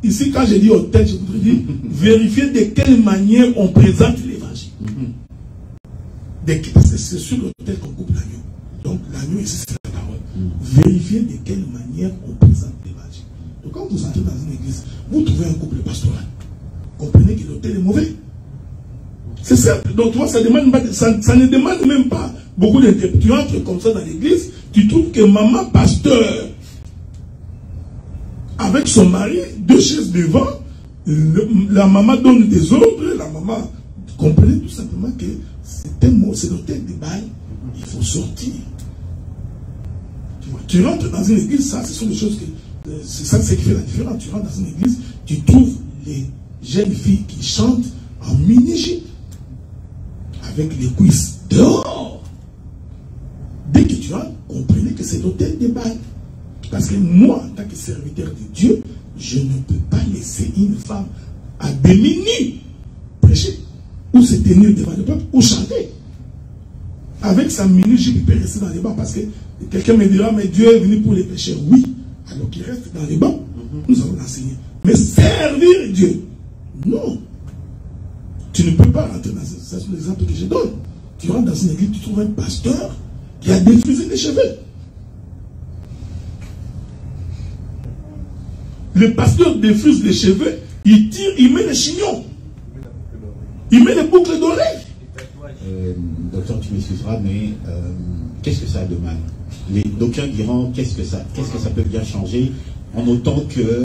Ici, quand je dis autel, je voudrais dire vérifier de quelle manière on présente l'évangile. Parce que c'est sur l'autel qu'on coupe l'agneau. Donc l'agneau ici c'est la parole. Vérifier de quelle manière on présente l'évangile. Donc quand vous entrez dans une église, vous trouvez un couple pastoral. Comprenez que l'autel est mauvais. C'est simple. Donc toi, ça ne demande même pas beaucoup d'interprètes. Tu entres comme ça dans l'église, tu trouves que maman pasteur, avec son mari, 2 chaises devant, la maman donne des ordres, la maman, comprenez tout simplement que c'est un mot, c'est l'autel de Baal. Il faut sortir. Tu rentres dans une église, ça, ce sont des choses que... C'est ça qui fait la différence. Tu rentres dans une église, tu trouves les jeunes filles qui chantent en mini-jupe, avec les cuisses dehors. Dès que tu rentres, comprenez que c'est l'autel de Baal. Parce que moi, en tant que serviteur de Dieu, je ne peux pas laisser une femme à demi-nue prêcher, ou se tenir devant le peuple, ou chanter. Avec sa mini-jupe, il peut rester dans les bancs, parce que quelqu'un me dira, mais Dieu est venu pour les pécheurs. Oui, alors qu'il reste dans les bancs, nous allons l'enseigner. Mais servir Dieu, non. Tu ne peux pas rentrer dans ça. C'est l'exemple que je donne. Tu rentres dans une église, tu trouves un pasteur qui a défrisé les cheveux. Le pasteur défrise les cheveux, il tire, il met les chignons. Il met les boucles d'oreilles. Docteur, tu m'excuseras, mais qu'est-ce que ça a de mal? Les docteurs diront qu'est-ce que ça peut bien changer en autant que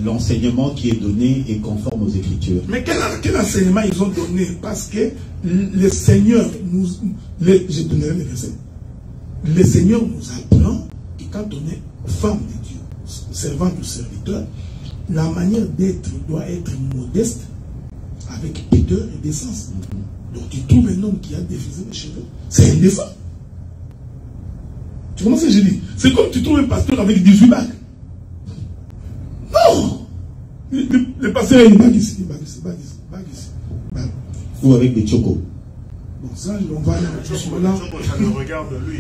l'enseignement qui est donné est conforme aux Écritures. Mais quel enseignement ils ont donné? Parce que le Seigneur nous... je donnerai les versets. Le Seigneur nous apprend que quand on est femme de Dieu, servante ou serviteur, la manière d'être doit être modeste, avec pudeur et décence. Donc tu trouves un homme qui a défrisé les cheveux, c'est indécent. Tu comprends ce que je dis? C'est comme tu trouves un pasteur avec 18 bagues. Non! Le pasteur a une bague ici, bague ici, bague ici, bague ici. Bague. Ou avec des chocos. Bon, ça, on va aller là. Ça le regarde lui.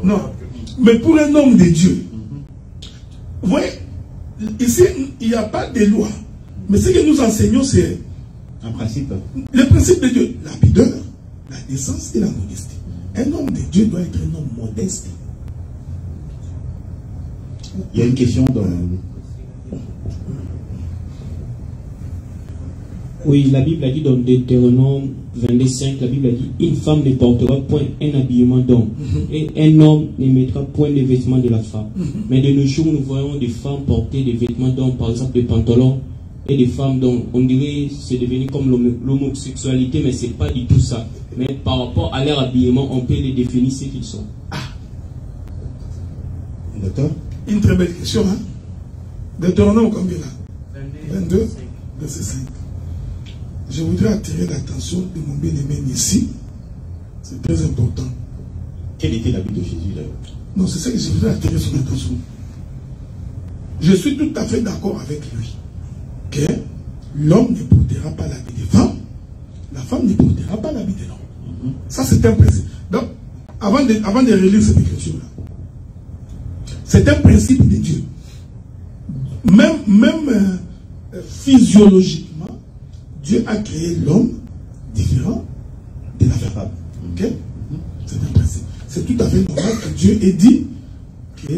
Non. Mais pour un homme de Dieu, vous voyez, ici, il n'y a pas de loi. Mais ce que nous enseignons, c'est un principe. Le principe de Dieu, la pudeur, la décence et la modestie. Un homme de Dieu doit être un homme modeste. Il y a une question dans... Oui, la Bible a dit dans Deutéronome 25, la Bible a dit, une femme ne portera point un habillement d'homme, et un homme ne mettra point les vêtements de la femme. Mais de nos jours, nous voyons des femmes porter des vêtements d'homme, par exemple des pantalons, et des femmes dont on dirait c'est devenu comme l'homosexualité, mais c'est pas du tout ça. Mais par rapport à leur habillement, on peut les définir ce qu'ils sont. Docteur? Une très belle question, hein? Deutéronome combien là? 22, verset 5. Je voudrais attirer l'attention de mon bien-aimé ici. C'est très important. Quelle était l'habit de Jésus d'ailleurs? Non, c'est ça que je voudrais attirer son attention. Je suis tout à fait d'accord avec lui. Que l'homme ne portera pas l'habit des femmes, la femme ne portera pas l'habit de l'homme. Ça, c'est un principe. Donc, avant de relire cette écriture-là, c'est un principe de Dieu. Même physiologiquement, Dieu a créé l'homme différent de la femme. Ok? C'est un principe. C'est tout à fait normal que Dieu ait dit que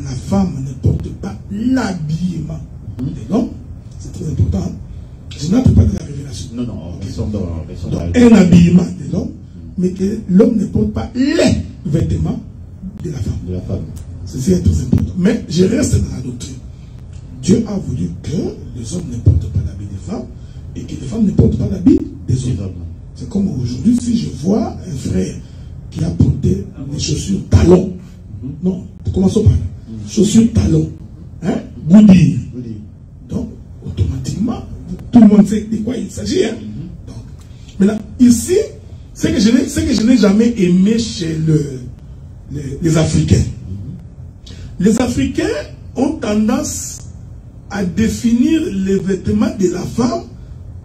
la femme ne porte pas l'habillement de l'homme. C'est très important. Je n'entre pas dans la révélation. Non, Donc, un habillement de l'homme, mais que l'homme ne porte pas les vêtements de la femme. Ceci est très important. Mais je reste dans la doctrine. Dieu a voulu que les hommes ne portent pas l'habit des femmes et que les femmes ne portent pas l'habit des hommes. C'est comme aujourd'hui, si je vois un frère qui a porté des chaussures talons. Non, commençons par là. Chaussures talons. Hein? Goudis. Donc, automatiquement, tout le monde sait de quoi il s'agit. Hein? Donc, maintenant, ici, ce que je n'ai jamais aimé chez les Africains. Les Africains ont tendance à définir les vêtements de la femme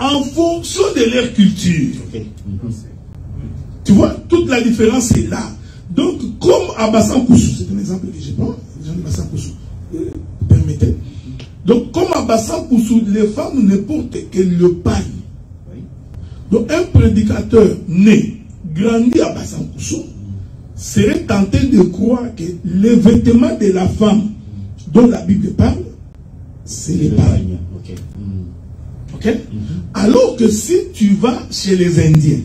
en fonction de leur culture. Tu vois, toute la différence est là. Donc, comme à Bassan Koussou, c'est un exemple que je prends, les gens de Bassan Koussou, permettez. Donc, comme à Bassan Koussou, les femmes ne portent que le pagne. Donc, un prédicateur né, grandi à Bassan Koussou, serait tenté de croire que les vêtements de la femme dont la Bible parle, c'est les pagnes. Ok? Alors que si tu vas chez les Indiens,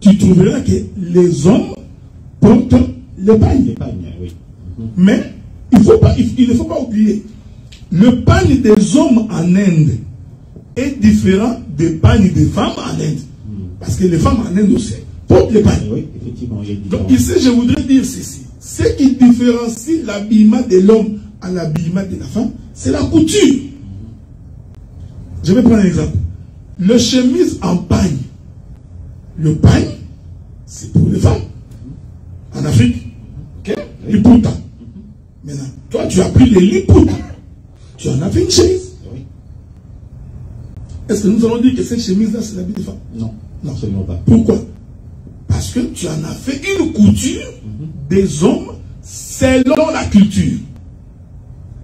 tu trouveras que les hommes portent les pagnes. Mais il ne faut pas oublier, le pagne des hommes en Inde est différent des pagnes des femmes en Inde. Parce que les femmes en Inde aussi portent les pagnes. Oui, effectivement. Donc ici, je voudrais dire ceci. Ce qui différencie l'habillement de l'homme à l'habillement de la femme, c'est la couture. Je vais prendre un exemple. Le chemise en pagne. Le pagne, c'est pour les femmes. En Afrique. Ok? Liputa. Maintenant, toi, tu as pris les liputa. Tu en as fait une chemise. Est-ce que nous allons dire que cette chemise-là, c'est l'habit des femmes? Non. Non, absolument pas. Pourquoi? Parce que tu en as fait une couture des hommes selon la culture.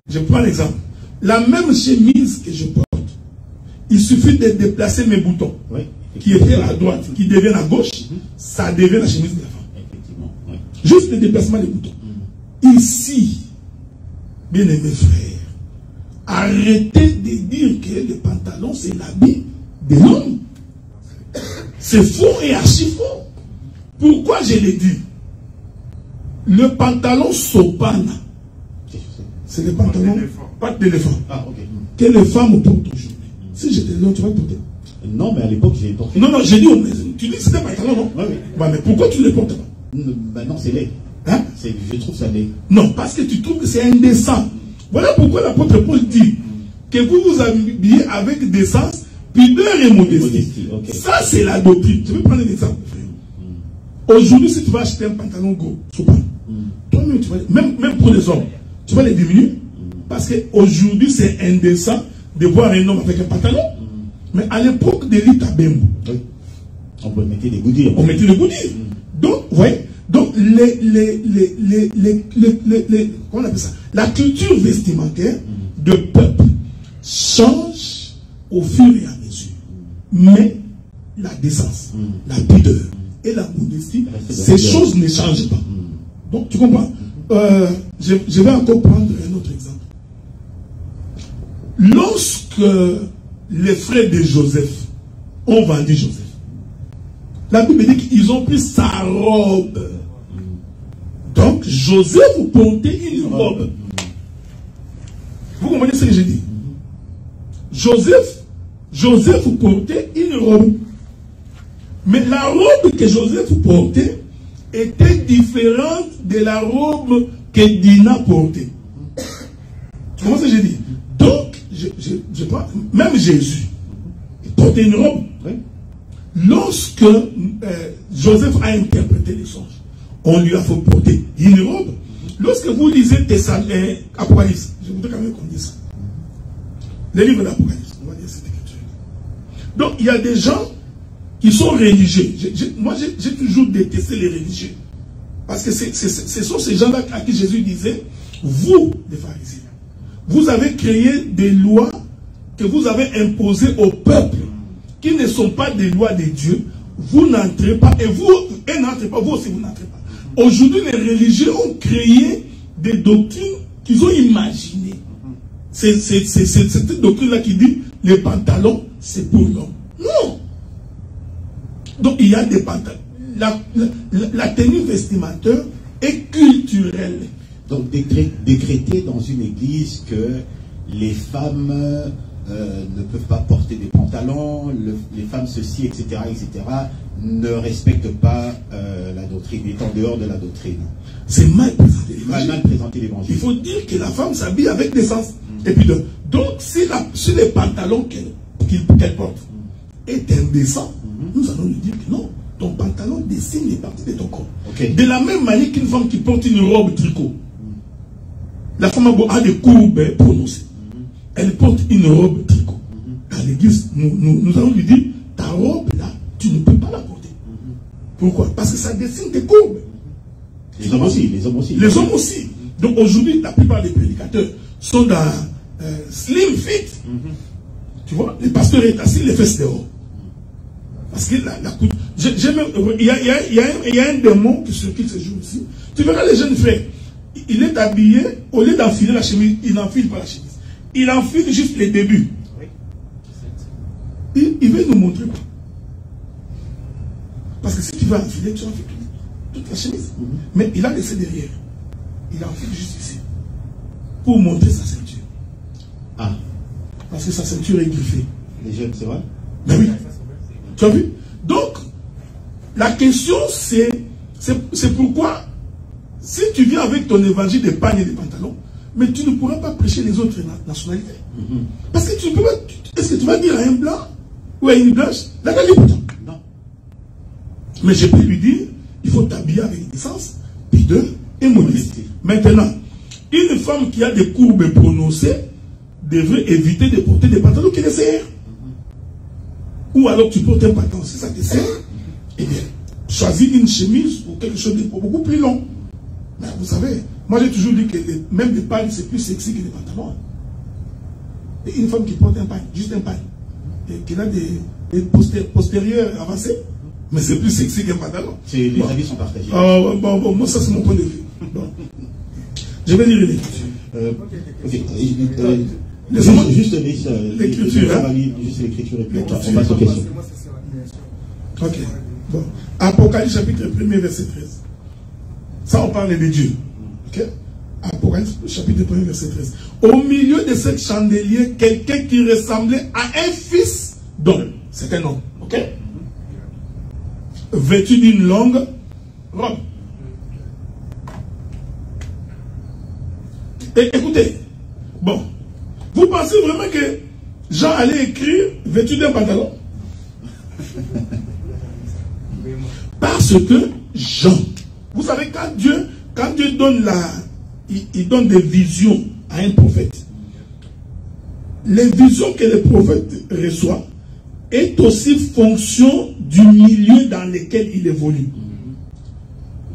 Je prends l'exemple. La même chemise que je porte, il suffit de déplacer mes boutons, qui étaient à droite, qui deviennent à gauche, ça devient la chemise de la femme. Effectivement. Juste le déplacement des boutons. Ici, Bien-aimés frères, arrêtez de dire que le pantalon c'est l'habit de l'homme. C'est faux et archi faux. Pourquoi je l'ai dit? Le pantalon sopana, c'est le pantalon pas d'éléphant. Ah, ok. Que les femmes portent aujourd'hui. Si j'étais là, tu vas le porter. Non, mais à l'époque, j'ai porté. Non, j'ai dit, tu dis que c'était un pantalon, non? Oui, oui. Ouais, mais pourquoi tu ne le portes pas? Bah non, c'est laid. Hein? Je trouve ça laid. Non, parce que tu trouves que c'est indécent. Voilà pourquoi l'apôtre Paul dit que vous vous habillez avec décence, pudeur et modestie. Okay. Ça, c'est la doctrine. Je vais prendre un exemple. Aujourd'hui, si tu vas acheter un pantalon gros, toi-même, même pour les hommes, tu vas les diminuer. Parce qu'aujourd'hui, c'est indécent de voir un homme avec un pantalon. Mais à l'époque de Rita Bembo, oui, on mettait des goudires. On mettait des goudires. Donc, vous voyez, donc comment on appelle ça? La culture vestimentaire de peuple change au fur et à mesure. Mais la décence, la pudeur et la modestie, ces choses ne changent pas. Donc, tu comprends? Je vais encore prendre un autre exemple. Lorsque les frères de Joseph ont vendu Joseph, la Bible dit qu'ils ont pris sa robe. Donc, Joseph portait une robe. Vous comprenez ce que j'ai dit? Joseph portait une robe. Mais la robe que Joseph portait était différente de la robe que Dina portait. Tu comprends ce que j'ai dit? Donc, je crois, même Jésus portait une robe. Oui. Lorsque Joseph a interprété les songes, on lui a fait porter une robe. Lorsque vous lisez Apocalypse, je voudrais quand même qu'on dise ça. Les livres d'Apocalypse, on va dire cette écriture. Donc, il y a des gens qui sont religieux. Moi, j'ai toujours détesté les religieux. Parce que ce sont ces gens-là à qui Jésus disait, vous, les pharisiens, vous avez créé des lois que vous avez imposées au peuple, qui ne sont pas des lois de Dieu. Vous n'entrez pas, et vous n'entrez pas, vous aussi vous n'entrez pas. Aujourd'hui, les religieux ont créé des doctrines qu'ils ont imaginées. C'est cette doctrine-là qui dit, les pantalons, c'est pour l'homme. Non. Donc, il y a des pantalons. La tenue vestimentaire est culturelle. Donc, décréter dans une église que les femmes ne peuvent pas porter des pantalons, les femmes ceci, etc., ne respectent pas la doctrine, est en dehors de la doctrine. C'est mal présenté l'évangile. Mal présenté l'évangile. Il faut dire que la femme s'habille avec décence. Et puis, donc, si les pantalons qu'elle porte est indécent, nous allons lui dire que non, ton pantalon dessine les parties de ton corps. Okay. De la même manière qu'une femme qui porte une robe tricot, la femme a des courbes prononcées. Elle porte une robe tricot. À l'église, nous allons lui dire, ta robe là, tu ne peux pas la porter. Pourquoi? Parce que ça dessine tes courbes. Les hommes aussi. Les hommes aussi. Donc aujourd'hui, la plupart des prédicateurs sont dans slim fit. Tu vois, les pasteurs étaient assis, les fesses dehors. Parce que il y a un démon qui circule ce jour aussi. Tu verras les jeunes frères. Il est habillé, au lieu d'enfiler la chemise, il n'enfile pas la chemise. Il enfile juste les débuts. Il veut nous montrer quoi. Parce que si tu vas enfiler, tu enfiles toute la chemise. Mais il a laissé derrière. Il enfile juste ici. Pour montrer sa ceinture. Ah. Parce que sa ceinture est griffée. Les jeunes, c'est vrai? Ben oui. Tu as vu? Donc, la question c'est pourquoi, si tu viens avec ton évangile des pagnes et des pantalons, mais tu ne pourras pas prêcher les autres nationalités. Parce que tu ne peux pas. Est-ce que tu vas dire à un blanc ou à une blanche, la pourtant? Non. Mais je peux lui dire, il faut t'habiller avec décence, pudeur et modestie. Maintenant, une femme qui a des courbes prononcées devrait éviter de porter des pantalons qui les serrent. Ou alors tu portes un pantalon, c'est ça qui sert. Eh bien, choisis une chemise ou quelque chose de beaucoup plus long. Mais vous savez, moi j'ai toujours dit que même des pagnes c'est plus sexy que des pantalons. Et une femme qui porte un pagne, juste un pagne, et qui a des postérieurs avancés, mais c'est plus sexy qu'un pantalon. Les avis sont partagés. Bon, moi ça c'est mon point de vue. Bon. Je vais lire l'écriture. Juste l'écriture. Juste l'écriture et puis on passe aux questions. Ok. Bon. Apocalypse chapitre 1er verset 13. Ça on parle de Dieu. Ok. Apocalypse chapitre 1er verset 13. Au milieu de ce chandelier, quelqu'un qui ressemblait à un fils d'homme. C'est un homme. Ok. Vêtu d'une longue robe. Et écoutez, bon, vous pensez vraiment que Jean allait écrire vêtu d'un pantalon? Parce que Jean, vous savez, quand Dieu donne il donne des visions à un prophète, les visions que le prophète reçoit est aussi fonction du milieu dans lequel il évolue.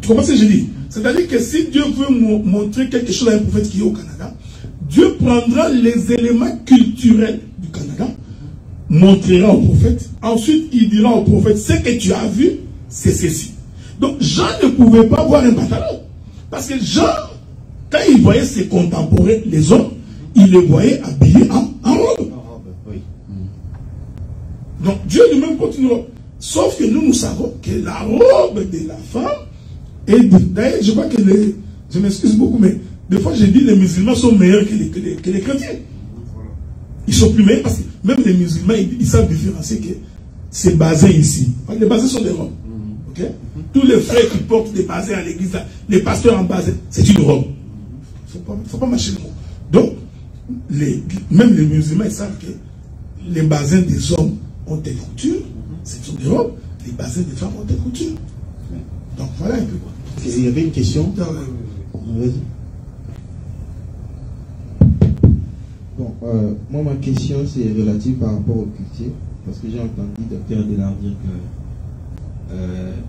Tu comprends ce que je dis? C'est-à-dire que si Dieu veut montrer quelque chose à un prophète qui est au Canada, Dieu prendra les éléments culturels du Canada, montrera au prophète, ensuite il dira au prophète, ce que tu as vu, c'est ceci. Donc Jean ne pouvait pas voir un pantalon. Parce que Jean, quand il voyait ses contemporains, les hommes, il les voyait habillés en robe. Oui. Donc Dieu lui-même porte une robe. Sauf que nous savons que la robe de la femme est... D'ailleurs, je crois que je m'excuse beaucoup, mais des fois je dis que les musulmans sont meilleurs que les chrétiens. Ils sont plus meilleurs parce que même les musulmans, ils savent différencier que c'est basé ici. Les basés sont des robes. Okay? Tous les frères qui portent des basés à l'église, les pasteurs en basé, c'est une robe. Il ne faut pas marcher le mot. Donc, même les musulmans, ils savent que les basins des hommes ont des coutures, ce sont des robes, les basins des femmes ont des coutures. Donc voilà un peu quoi. Il y avait une question. Vas-y. Bon, moi ma question c'est relative par rapport au culture, parce que j'ai entendu Dr Delard dire que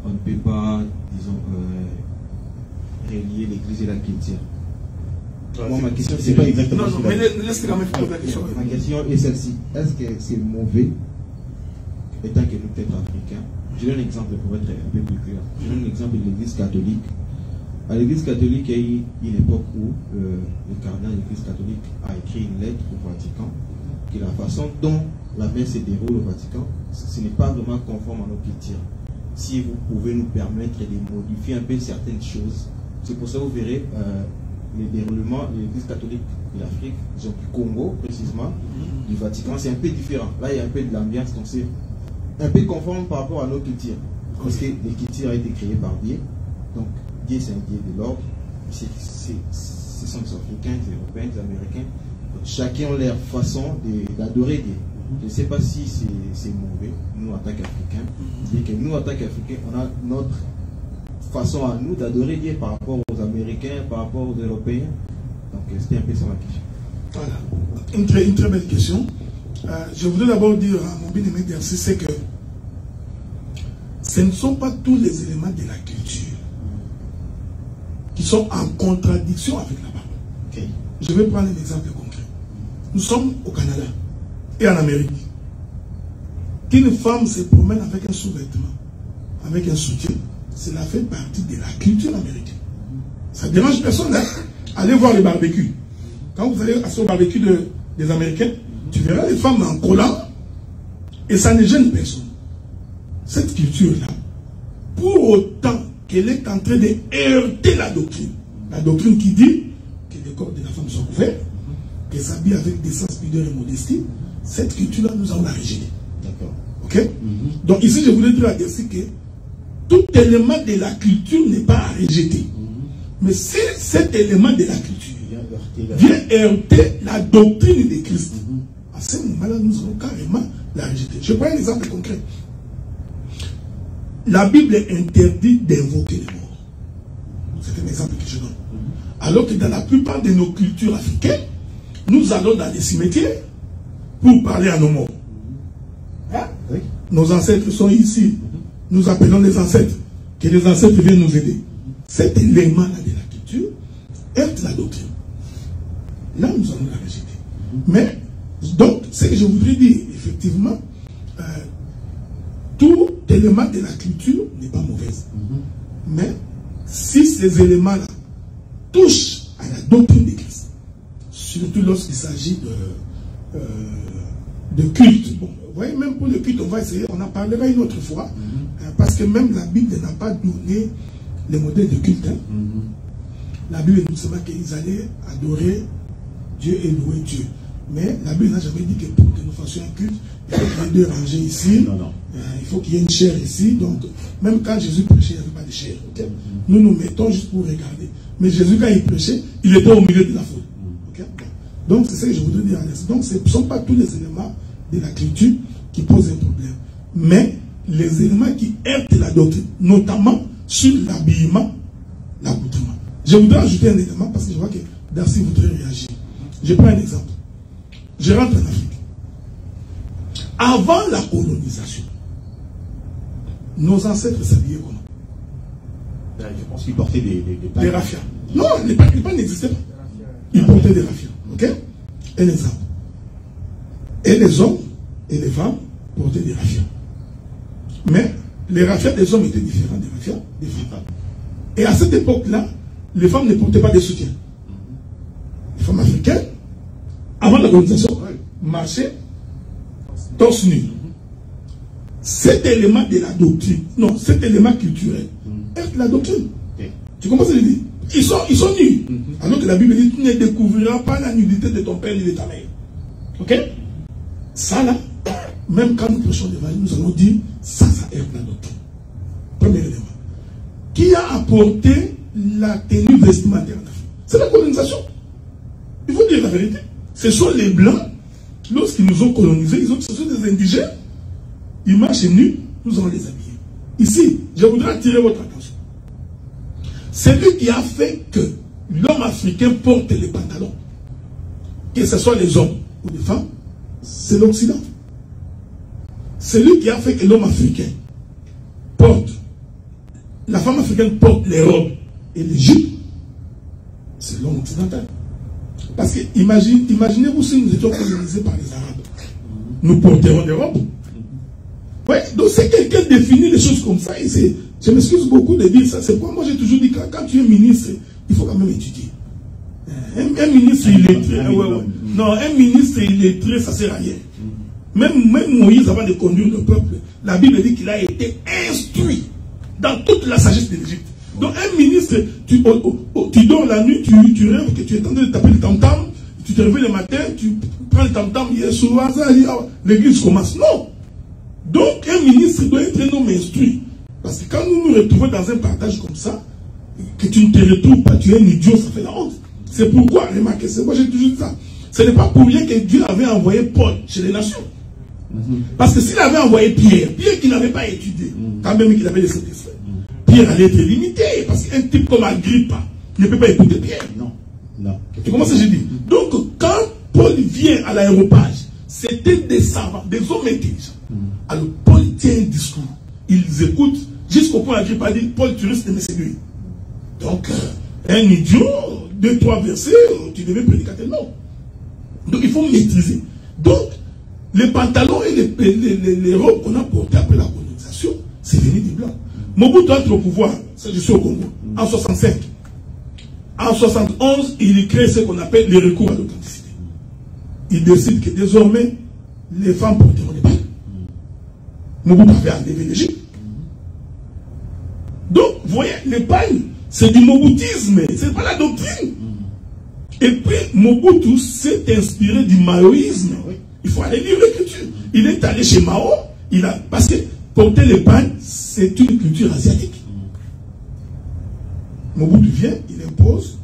on ne peut pas, disons, relier l'église et la culture. Moi ma question c'est pas exactement. Non, mais laisse quand même poser la question. Ma question est celle-ci. Est-ce que c'est mauvais, étant que nous peut-être africains? Je donne un exemple pour être un peu plus clair. Je donne un exemple de l'église catholique. À l'église catholique, il y a eu une époque où le cardinal de l'église catholique a écrit une lettre au Vatican, que la façon dont la messe se déroule au Vatican, ce n'est pas vraiment conforme à nos cultures. Si vous pouvez nous permettre de modifier un peu certaines choses, c'est pour ça que vous verrez le déroulement de l'église catholique de l'Afrique, du Congo précisément, du Vatican, c'est un peu différent. Là, il y a un peu de l'ambiance, donc c'est un peu conforme par rapport à nos cultures. Parce que les cultures ont été créées par Dieu. Donc, Dieu, c'est un Dieu de l'ordre. Ce sont des Africains, des Européens, des Américains. Donc, chacun a leur façon d'adorer Dieu. Je ne sais pas si c'est mauvais, nous en tant qu'Africains. C'est-à-dire que nous en tant qu'Africains, on a notre façon à nous d'adorer Dieu par rapport aux Américains, par rapport aux Européens. Donc, c'était un peu ça ma question. Voilà. Une très belle question. Je voudrais d'abord dire à mon bien-aimé Dercy, c'est que ce ne sont pas tous les éléments de la culture qui sont en contradiction avec la parole. Okay. Je vais prendre un exemple concret. Nous sommes au Canada et en Amérique. Qu'une femme se promène avec un sous-vêtement, avec un soutien, cela fait partie de la culture américaine. Ça ne dérange personne. Hein? Allez voir les barbecues. Quand vous allez au barbecue des Américains, tu verras les femmes en collant et ça ne gêne personne. Cette culture-là, pour autant qu'elle est en train de heurter la doctrine qui dit que les corps de la femme sont couverts, qu'elle s'habille avec décence, pudeur et modestie, cette culture-là, nous allons la rejeter. D'accord. Ok? Donc ici, je voulais dire à Dercy que tout élément de la culture n'est pas à rejeter. Mais si cet élément de la culture vient heurter la doctrine de Christ, à ce moment-là, nous allons carrément la rejeter. Je prends un exemple concret. La Bible interdit d'invoquer les morts. C'est un exemple que je donne. Alors que dans la plupart de nos cultures africaines, nous allons dans les cimetières pour parler à nos morts. Hein? Oui. Nos ancêtres sont ici. Nous appelons les ancêtres. Que les ancêtres viennent nous aider. Cet élément-là de la culture heurte la doctrine. Là, nous allons la rejeter. Mais, donc, ce que je voudrais dire, effectivement, tout élément de la culture n'est pas mauvaise. Mais, si ces éléments-là touchent à la doctrine de Christ, surtout lorsqu'il s'agit de culte. Bon, vous voyez, même pour le culte, on va essayer, on en parlera une autre fois, parce que même la Bible n'a pas donné les modèles de culte. Hein. La Bible nous dit qu'ils allaient adorer Dieu et louer Dieu. Mais la Bible n'a jamais dit que pour que nous fassions un culte, il faut qu'il y ait 2 rangées ici, il faut qu'il y ait une chaire ici. Donc, même quand Jésus prêchait, il n'y avait pas de chair. Okay? Nous nous mettons juste pour regarder. Mais Jésus, quand il prêchait, il était au milieu de la foule. Okay? Donc, c'est ça que je voudrais dire. Donc, ce ne sont pas tous les éléments de la culture qui posent un problème. Mais les éléments qui heurtent la doctrine, notamment sur l'habillement, l'accoutrement. Je voudrais ajouter un élément parce que je vois que Darcy voudrait réagir. Je prends un exemple. Je rentre en Afrique. Avant la colonisation, nos ancêtres s'habillaient comment? Je pense qu'ils portaient des raffias. Non, les pannes n'existaient pas. Ils portaient des raffias. Ok? Un exemple. Et les hommes et les femmes portaient des raffias. Mais les raffias des hommes étaient différents des raffias des femmes. Et à cette époque-là, les femmes ne portaient pas de soutien. Les femmes africaines, avant la colonisation, marchaient torse nu. Cet élément de la doctrine, non, cet élément culturel, est la doctrine. Tu commences à le dire. Ils sont nus. Alors que la Bible dit, tu ne découvriras pas la nudité de ton père ni de ta mère. Ok? Ça là, même quand nous prêchons l'évangile, nous allons dire, ça est la doctrine. Premier élément. Qui a apporté la tenue vestimentaire en Afrique? C'est la colonisation. Il faut dire la vérité. Ce sont les Blancs, lorsqu'ils nous ont colonisés, ce sont des indigènes. Ils marchent nus, nous allons les habiller. Ici, je voudrais attirer votre attention. Celui qui a fait que l'homme africain porte les pantalons, que ce soit les hommes ou les femmes, c'est l'Occident. Celui qui a fait que l'homme africain porte, la femme africaine porte les robes et les jupes, c'est l'homme occidental. Parce que imaginez-vous si nous étions colonisés par les Arabes. Nous porterons des robes. Ouais, donc c'est quelqu'un définit les choses comme ça. Et je m'excuse beaucoup de dire ça. C'est quoi? Moi j'ai toujours dit que quand tu es ministre, il faut quand même étudier. Un ministre illettré, non, un ministre illettré, ça sert à rien. Même Moïse, avant de conduire le peuple, la Bible dit qu'il a été instruit dans toute la sagesse de l'Égypte. Donc un ministre, tu dors la nuit, tu rêves que tu es en train de taper le tam-tam, tu te réveilles le matin, tu prends le tam-tam, il est sur le hasard, l'église commence. Non. Donc un ministre doit être un homme instruit. Parce que quand nous nous retrouvons dans un partage comme ça, que tu ne te retrouves pas, tu es un idiot, ça fait la honte. C'est pourquoi, remarquez, moi j'ai toujours dit ça. Ce n'est pas pour rien que Dieu avait envoyé Paul chez les nations. Parce que s'il avait envoyé Pierre qui n'avait pas étudié, quand même qu'il avait laissé des frères, Pierre allait être limité, parce qu'un type comme Agrippa ne peut pas écouter Pierre. Non. Tu commences à dire. Donc, quand Paul vient à l'aéropage, c'était des savants, des hommes intelligents. Alors, Paul tient un discours. Ils écoutent, jusqu'au point où Agrippa dit, Paul, tu risques de me séduire. Donc, un idiot, 2-3 versets, tu devais prédiquer tellement. Donc, il faut maîtriser. Donc, les pantalons et les robes qu'on a portées après la colonisation, c'est venu des Blancs. Mobutu entre au pouvoir, je suis au Congo, en 65. En 71, il crée ce qu'on appelle le recours à l'authenticité. Il décide que désormais, les femmes porteront les balles. Mobutu avait enlevé l'Égypte. Donc, vous voyez, les balles, c'est du moboutisme, c'est pas la doctrine. Et puis, Mobutu s'est inspiré du maoïsme. Il faut aller lire l'écriture. Il est allé chez Mao, parce que porter les pannes, c'est une culture asiatique. Mobutu vient, il impose,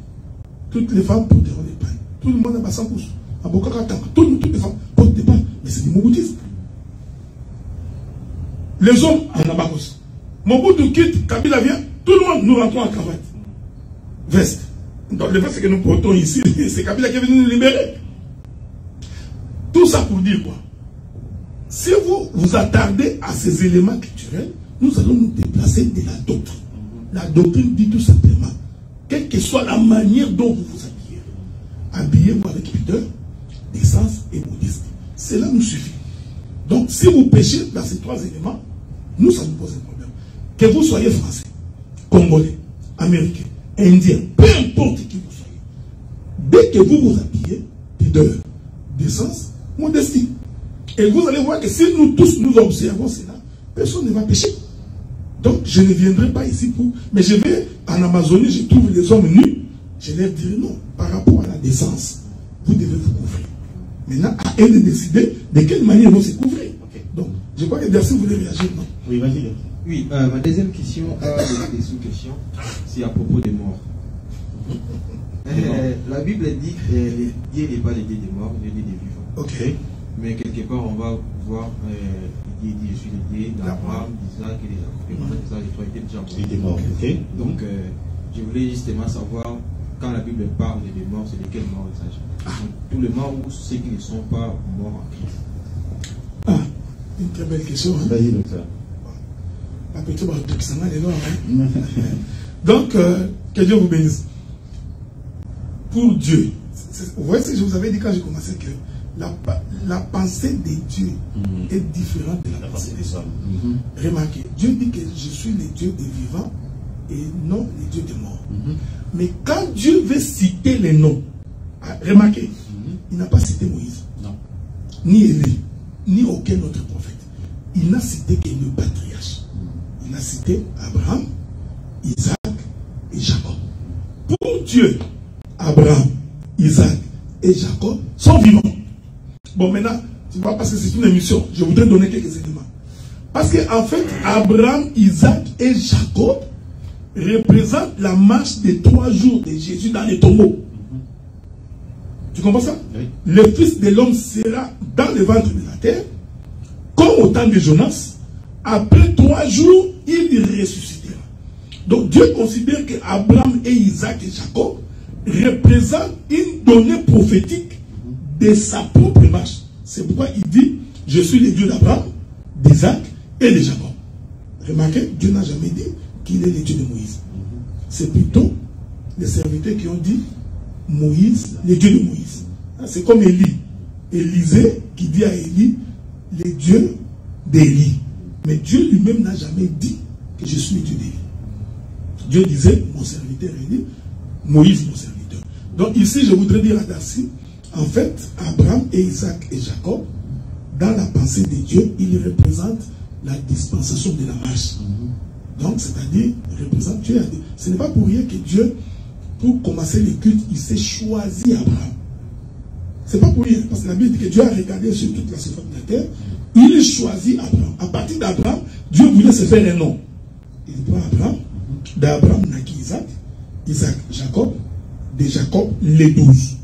toutes les femmes porteront des pannes. Tout le monde a 100%. À Bokakatama, toutes les femmes portent des pannes. Mais c'est du moboutisme. Les hommes en Abakos. Mobutu quitte, Kabila vient, tout le monde, nous rentrons en cravate. Veste. Donc le veste que nous portons ici, c'est Kabila qui est venu nous libérer. Tout ça pour dire quoi? Si vous vous attardez à ces éléments culturels, nous allons nous déplacer de la doctrine. La doctrine dit tout simplement, quelle que soit la manière dont vous vous habillez, habillez-vous avec pudeur, décence et modestie. Cela nous suffit. Donc, si vous péchez dans ces 3 éléments, nous, ça nous pose un problème. Que vous soyez français, congolais, américain, indien, peu importe qui vous soyez, dès que vous vous habillez, leader d'essence, modestie. Et vous allez voir que si nous tous nous observons cela, personne ne va pécher. Donc je ne viendrai pas ici pour... Mais je vais en Amazonie, je trouve les hommes nus, je leur dirai non, par rapport à la décence, vous devez vous couvrir. Maintenant, à eux de décider de quelle manière ils vont se couvrir. Okay. Donc, je crois que Bercy voulait réagir, non? Oui, vas-y. Oui, ma deuxième question a des sous-questions. C'est à propos des morts. La Bible dit que Dieu n'est pas le Dieu des morts, le Dieu des vivants. Ok. Mais quelque part, on va voir, Dieu dit je suis le Dieu d'Abraham, d'Isaac et de Jacob. Ça, les trois étaient déjà morts. Il était mort, ok. Donc, je voulais justement savoir, quand la Bible parle des morts, c'est de quels morts il s'agit. Tous les morts ou ceux qui ne sont pas morts en Christ. Ah, une très belle question. Hein? Vas-y, docteur. Donc, que Dieu vous bénisse. Pour Dieu, vous voyez ce que je vous avais dit quand j'ai commencé, que la pensée de Dieu est différente de la pensée des hommes. Remarquez, Dieu dit que je suis le Dieu des vivants et non le Dieu des morts. Mais quand Dieu veut citer les noms, remarquez, il n'a pas cité Moïse, non, ni Élie, ni aucun autre prophète. Il n'a cité que le patriarche. Il a cité Abraham, Isaac et Jacob. Pour Dieu, Abraham, Isaac et Jacob sont vivants. Bon, maintenant, tu vois, parce que c'est une émission, je voudrais donner quelques éléments. Parce qu'en fait, Abraham, Isaac et Jacob représentent la marche des 3 jours de Jésus dans les tombeaux. Tu comprends ça? Oui. Le Fils de l'homme sera dans le ventre de la terre, comme au temps de Jonas. Après 3 jours, il ressuscitera. Donc Dieu considère que Abraham et Isaac et Jacob représentent une donnée prophétique de sa propre marche. C'est pourquoi il dit, je suis le Dieu d'Abraham, d'Isaac et de Jacob. Remarquez, Dieu n'a jamais dit qu'il est le Dieu de Moïse. C'est plutôt les serviteurs qui ont dit Moïse, le Dieu de Moïse. C'est comme Élie. Élisée qui dit à Élie, le Dieu d'Élie. Mais Dieu lui-même n'a jamais dit que je suis le Dieu d'Élie. Dieu disait, mon serviteur Élie, Moïse mon serviteur. Donc ici, je voudrais dire à Darcy, en fait, Abraham et Isaac et Jacob, dans la pensée de Dieu, ils représentent la dispensation de la marche. Donc, c'est-à-dire, représente Dieu. Ce n'est pas pour rien que Dieu, pour commencer le culte, il s'est choisi Abraham. Ce n'est pas pour rien, parce que la Bible dit que Dieu a regardé sur toute la surface de la terre, il choisit Abraham. À partir d'Abraham, Dieu voulait se faire un nom. Il prend Abraham, d'Abraham naquit Isaac, Isaac Jacob, de Jacob les 12.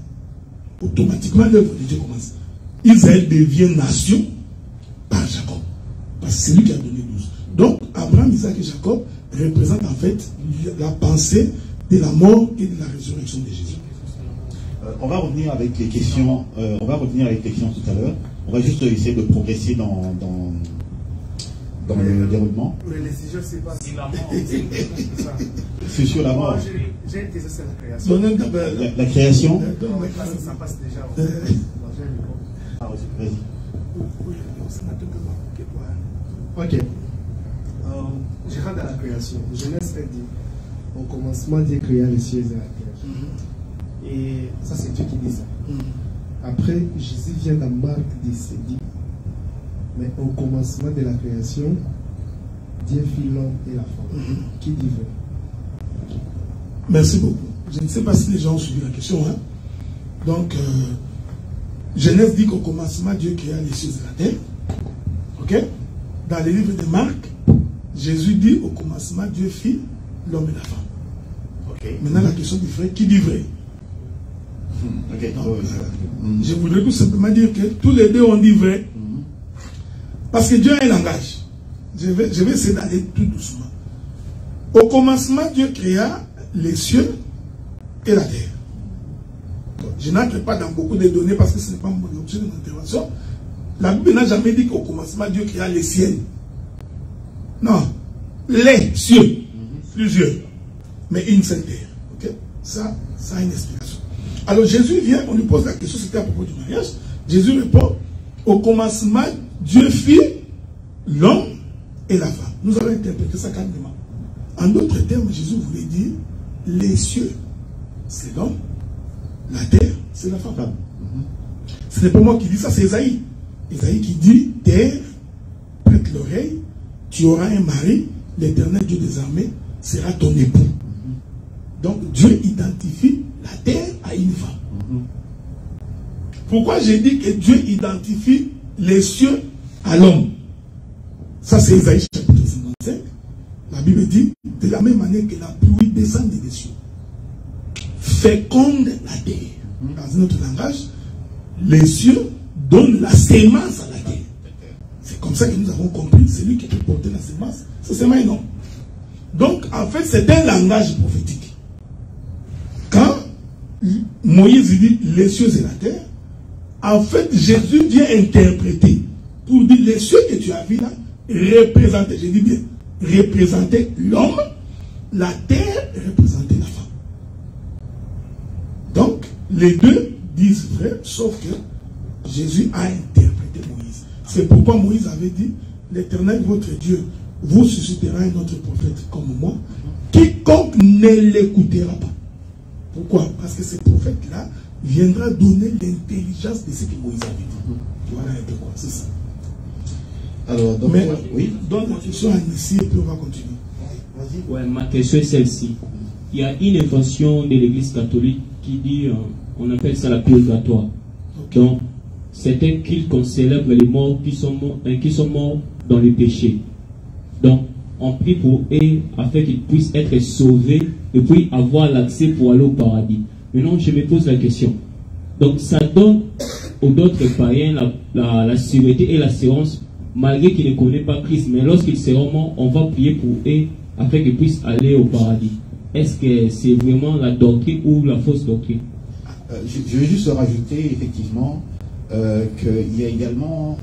Automatiquement, l'œuvre de Dieu commence. Israël devient nation par Jacob. Parce que c'est lui qui a donné 12. Donc, Abraham, Isaac et Jacob représentent en fait la pensée de la mort et de la résurrection de Jésus. On va revenir avec les questions. On va revenir avec les questions tout à l'heure. On va juste essayer de progresser dans le déroulement. Oui, les sujets, c'est pas si la mort. C'est sur la mort. J'ai été sur la création. La création. Ça passe déjà. Vas-y. Ok. Je rentre dans la création. Genèse fait dit, au commencement, Dieu créa les cieux et la terre. Et ça, c'est Dieu qui dit ça. Après, Jésus vient dans Marc 10 et dit, mais au commencement de la création, Dieu fit l'homme et la femme. Qui dit vrai? Merci beaucoup. Je ne sais pas si les gens ont suivi la question. Hein? Donc, Genèse dit qu'au commencement, Dieu créa les cieux et la terre. Ok? Dans les livres de Marc, Jésus dit au commencement, Dieu fit l'homme et la femme. Okay. Maintenant, la question du vrai, qui dit vrai? Okay. Donc, je voudrais tout simplement dire que tous les deux ont dit vrai. Parce que Dieu a un langage. Je vais essayer d'aller tout doucement. Au commencement, Dieu créa les cieux et la terre. Donc, je n'entre pas dans beaucoup de données parce que ce n'est pas mon objet de mon intervention. La Bible n'a jamais dit qu'au commencement, Dieu créa les ciels. Non. Les cieux. Plusieurs. Mais une seule terre. Okay? Ça a une explication. Alors Jésus vient, on lui pose la question, c'était à propos du mariage. Jésus répond, au commencement, Dieu fit l'homme et la femme. Nous allons interpréter ça calmement. En d'autres termes, Jésus voulait dire, les cieux, c'est l'homme, la terre, c'est la femme. Ce n'est pas moi qui dis ça, c'est Esaïe. Esaïe qui dit, terre, prête l'oreille, tu auras un mari, l'Éternel Dieu des armées sera ton époux. Donc Dieu identifie la terre à une femme. Pourquoi j'ai dit que Dieu identifie les cieux à l'homme? Ça c'est Esaïe chapitre 55. La Bible dit, de la même manière que la pluie descend des cieux, féconde la terre. Dans notre langage, les cieux donnent la sémence à la terre. C'est comme ça que nous avons compris, celui qui peut porter la sémence, c'est seulement un homme. Donc, en fait, c'est un langage prophétique. Quand Moïse dit les cieux et la terre, en fait, Jésus vient interpréter pour dire les cieux que tu as vus là, représenter, je dis bien, représenter l'homme, la terre représentait la femme. Donc, les deux disent vrai, sauf que Jésus a interprété Moïse. C'est pourquoi Moïse avait dit, l'Éternel, votre Dieu, vous suscitera un autre prophète comme moi, quiconque ne l'écoutera pas. Pourquoi? Parce que ce prophète-là viendra donner l'intelligence de ce que Moïse avait dit. Voilà un peu quoi, c'est ça. Alors, donc, mais, oui. donne la question à Nissi et puis on va continuer. Vas-y. Ouais, ma question est celle-ci. Il y a une invention de l'Église catholique qui dit, on appelle ça la purgatoire. Okay. Donc, c'est qu'ils célèbre les morts qui sont morts dans le péché. Donc, on prie pour eux afin qu'ils puissent être sauvés et puis avoir l'accès pour aller au paradis. Maintenant, je me pose la question. Donc, ça donne aux autres païens la sûreté et l'assurance, malgré qu'ils ne connaissent pas Christ. Mais lorsqu'ils seront morts, on va prier pour eux afin qu'ils puissent aller au paradis. Est-ce que c'est vraiment la doctrine ou la fausse doctrine? Je vais juste rajouter effectivement qu'il y a également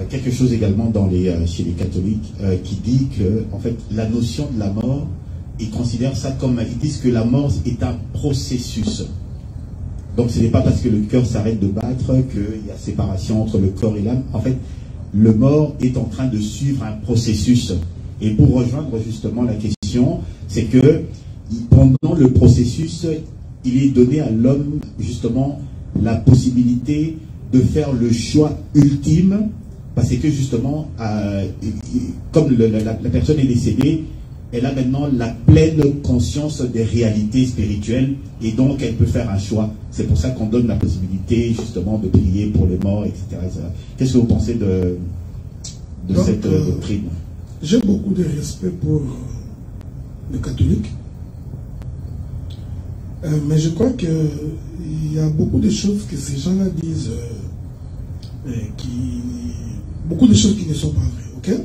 quelque chose également chez les catholiques qui dit que en fait la notion de la mort, ils considèrent ça comme, ils disent que la mort est un processus. Donc ce n'est pas parce que le cœur s'arrête de battre qu'il y a séparation entre le corps et l'âme. En fait, le mort est en train de suivre un processus. Et pour rejoindre justement la question, c'est que pendant le processus, il est donné à l'homme justement la possibilité de faire le choix ultime, parce que justement, comme la personne est décédée, elle a maintenant la pleine conscience des réalités spirituelles et donc elle peut faire un choix. C'est pour ça qu'on donne la possibilité justement de prier pour les morts, etc. Qu'est-ce que vous pensez de cette doctrine? J'ai beaucoup de respect pour les catholiques, mais je crois qu'il y a beaucoup de choses que ces gens-là disent, beaucoup de choses qui ne sont pas vraies, ok?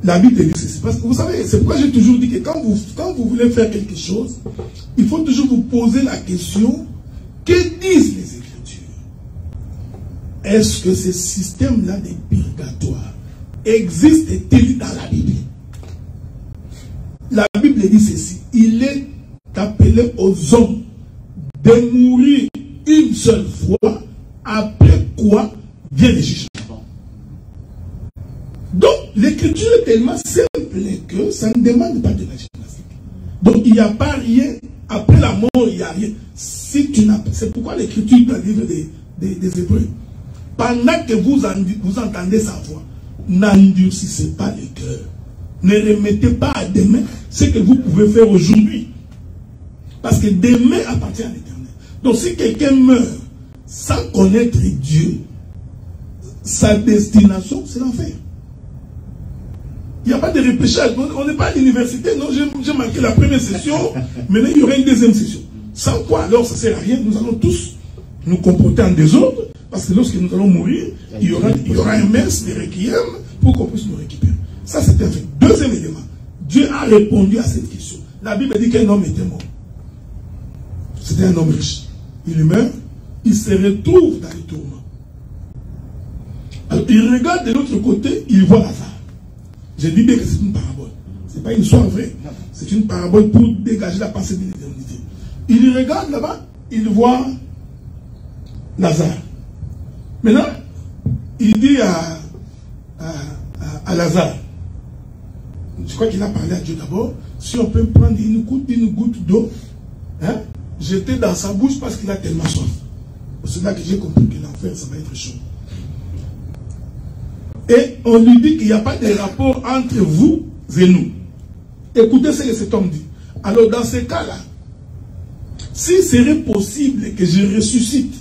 La Bible dit ceci. Parce que vous savez, c'est pourquoi j'ai toujours dit que quand vous voulez faire quelque chose, il faut toujours vous poser la question, que disent les Écritures? Est-ce que ce système-là de purgatoire existe-t-il dans la Bible? La Bible dit ceci, il est appelé aux hommes de mourir une seule fois, après quoi vient le jugement. Donc, l'écriture est tellement simple que ça ne demande pas de la gymnastique. Donc, il n'y a pas rien. Après la mort, il n'y a rien. Si tu n'as pas. C'est pourquoi l'écriture dans le livre des Hébreux. Pendant que vous entendez sa voix, n'endurcissez pas le cœur. Ne remettez pas à demain ce que vous pouvez faire aujourd'hui. Parce que demain appartient à l'Éternel. Donc, si quelqu'un meurt sans connaître Dieu, sa destination, c'est l'enfer. Il n'y a pas de repêchage. On n'est pas à l'université. Non, j'ai manqué la première session. Maintenant, il y aura une deuxième session. Sans quoi, alors, ça ne sert à rien. Nous allons tous nous comporter en désordre. Parce que lorsque nous allons mourir, il y aura un messe, des requiem, pour qu'on puisse nous récupérer. Ça, c'était un fait. Deuxième élément. Dieu a répondu à cette question. La Bible dit qu'un homme était mort. C'était un homme riche. Il meurt. Il se retrouve dans les tourments. Alors, il regarde de l'autre côté, il voit Lazare. Je dis bien que c'est une parabole. Ce n'est pas une histoire vraie. C'est une parabole pour dégager la pensée de l'éternité. Il regarde là-bas, il voit Lazare. Maintenant, il dit à Lazare, je crois qu'il a parlé à Dieu d'abord, si on peut prendre une goutte d'eau, hein, jeter dans sa bouche parce qu'il a tellement soif. C'est là que j'ai compris que l'enfer, ça va être chaud. Et on lui dit qu'il n'y a pas de rapport entre vous et nous. Écoutez ce que cet homme dit. Alors dans ces cas-là, s'il serait possible que je ressuscite,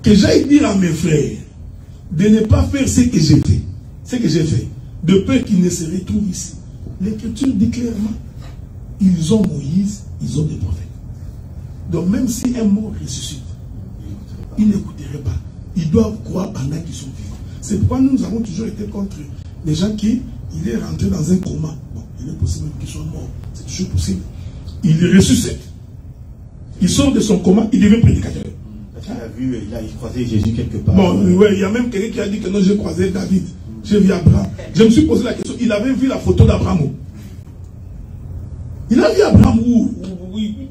que j'aille dire à mes frères de ne pas faire ce que j'ai fait, de peur qu'ils ne se retrouvent ici. L'Écriture dit clairement, ils ont Moïse, ils ont des prophètes. Donc même si un mort ressuscite, ils n'écouteraient pas. Ils doivent croire en eux qui sont vivants. C'est pourquoi nous avons toujours été contre les gens qui, il est rentré dans un coma. Bon, il est possible qu'ils soient morts. C'est toujours possible. Il ressuscite. Il sort de son coma, il devient prédicateur. Il a croisé Jésus quelque part. Bon, ouais, il y a même quelqu'un qui a dit que non, j'ai croisé David. J'ai vu Abraham. Je me suis posé la question. Il avait vu la photo d'Abraham. Il a vu Abraham où?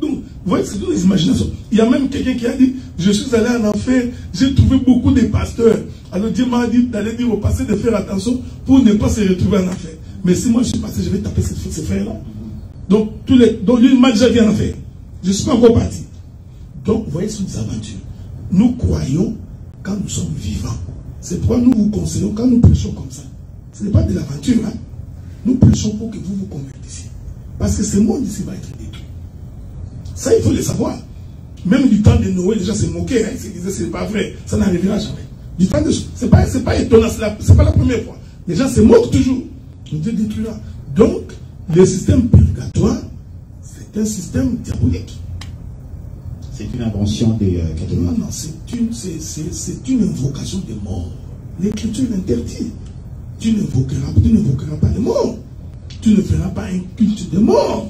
Donc, vous voyez, c'est toutes les imaginations. Il y a même quelqu'un qui a dit, je suis allé en enfer, j'ai trouvé beaucoup de pasteurs. Alors Dieu m'a dit d'aller dire aux pasteurs de faire attention pour ne pas se retrouver en enfer. Mais si moi je suis pasteur, je vais taper ces frères-là. Donc, lui m'a déjà vu en enfer. Je ne suis pas encore parti. Donc, vous voyez, ce sont des aventures. Nous croyons quand nous sommes vivants. C'est pourquoi nous vous conseillons quand nous prêchons comme ça. Ce n'est pas de l'aventure, hein. Nous prêchons pour que vous vous convertissiez. Parce que ce monde ici va être détruit. Ça, il faut le savoir. Même du temps de Noé, les gens se moquaient. Hein. Ils disaient, c'est pas vrai. Ça n'arrivera jamais. Du temps de... C'est pas étonnant. C'est pas la première fois. Les gens se moquent toujours. Dieu détruira. Donc, le système purgatoire, c'est un système diabolique. C'est une invention des catholiques. Non, c'est une invocation des morts. L'Écriture l'interdit. Tu n'invoqueras pas les morts. Tu ne feras pas un culte de mort.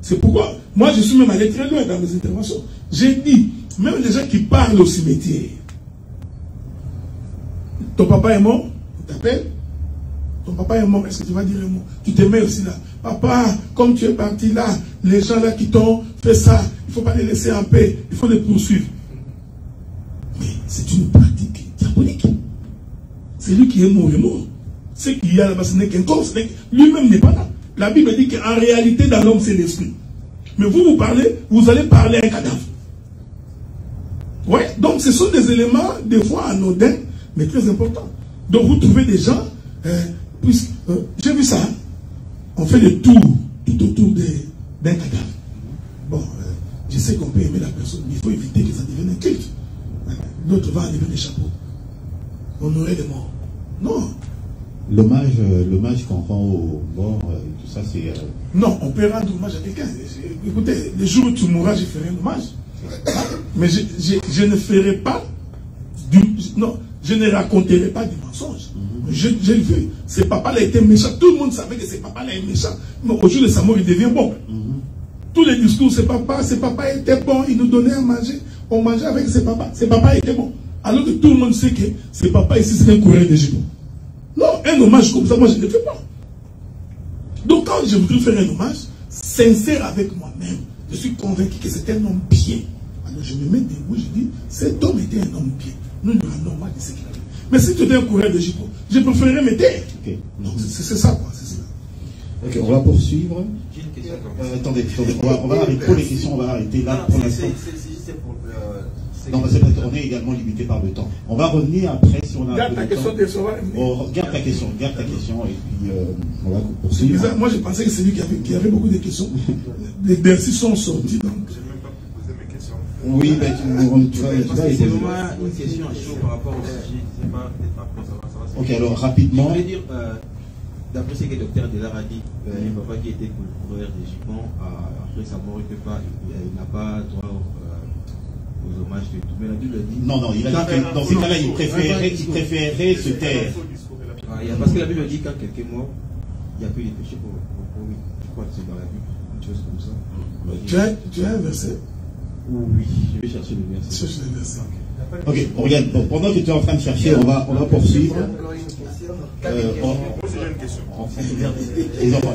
C'est pourquoi, moi je suis même allé très loin dans mes interventions. J'ai dit, même les gens qui parlent au cimetière, ton papa est mort, on t'appelle, ton papa est mort, est-ce que tu vas dire un mot? Tu te mets aussi là. Papa, comme tu es parti là, les gens là qui t'ont fait ça, il ne faut pas les laisser en paix, il faut les poursuivre. Mais c'est une pratique diabolique. C'est lui qui est mort. Ce qu'il y a là-bas, ce n'est qu'un corps, lui-même n'est pas là. La Bible dit qu'en réalité, dans l'homme, c'est l'esprit. Mais vous parlez, vous allez parler à un cadavre. Ouais, donc ce sont des éléments, des fois anodins, mais très importants. Donc vous trouvez des gens, j'ai vu ça, on fait le tour, tout autour d'un cadavre. Bon, je sais qu'on peut aimer la personne, mais il faut éviter que ça devienne un culte. L'autre va enlever les chapeaux. Honorer les morts. Non. L'hommage qu'on rend aux morts, tout ça, c'est... Non, on peut rendre hommage à quelqu'un. Écoutez, le jour où tu mourras, je ferai un hommage. Mais je ne ferai pas non, je ne raconterai pas du mensonge. J'ai vu, ce papa-là était méchant. Tout le monde savait que ce papa-là est méchant. Mais au jour de sa mort, il devient bon. Tous les discours, ce papa était bon, il nous donnait à manger. On mangeait avec ses papas. Ses papas étaient bons. Alors que tout le monde sait que ce papa ici, c'est un coureur de jupons. Non, un hommage comme ça, moi je ne le fais pas. Donc quand je voudrais faire un hommage, sincère avec moi-même, je suis convaincu que c'est un homme bien. Alors je me mets debout, je dis, cet homme était un homme bien. Nous nous rendons mal de ce qu'il a fait. Mais si tu étais un coureur de jupons, je préférerais me taire. Okay. Donc c'est ça quoi, c'est ça. Ok, on va poursuivre. J'ai une question. Attendez, on va arrêter pour les questions, on va arrêter là pour l'instant. Non, parce qu'on est également limité par le temps. On va revenir après si on a. Garde ta question, garde ta question, et puis on va poursuivre. Bizarre, moi je pensais que c'est lui qui avait beaucoup de questions. Les Bercy sont sortis donc. Je n'ai même pas posé mes questions. Oui, ben tu vas c'est vraiment une question à chaud par rapport au sujet. Je ne sais pas, peut-être après ça va. Ok, alors rapidement. Je voulais dire, d'après ce que le docteur Delar a dit, le papa qui était coureur des jupons, après sa mort, il n'a pas droit aux hommages de tout. Mais la Bible dit. Non, il a dit que dans ces cas-là, il préférerait se taire. Parce que la Bible dit quand quelqu'un est mort, il n'y a plus de péché pour lui. Je crois que c'est dans la Bible, une chose comme ça. Tu as un verset? Oui, je vais chercher le verset. Cherche le verset. Ok, regarde, bon, pendant que tu es en train de chercher, on va poursuivre.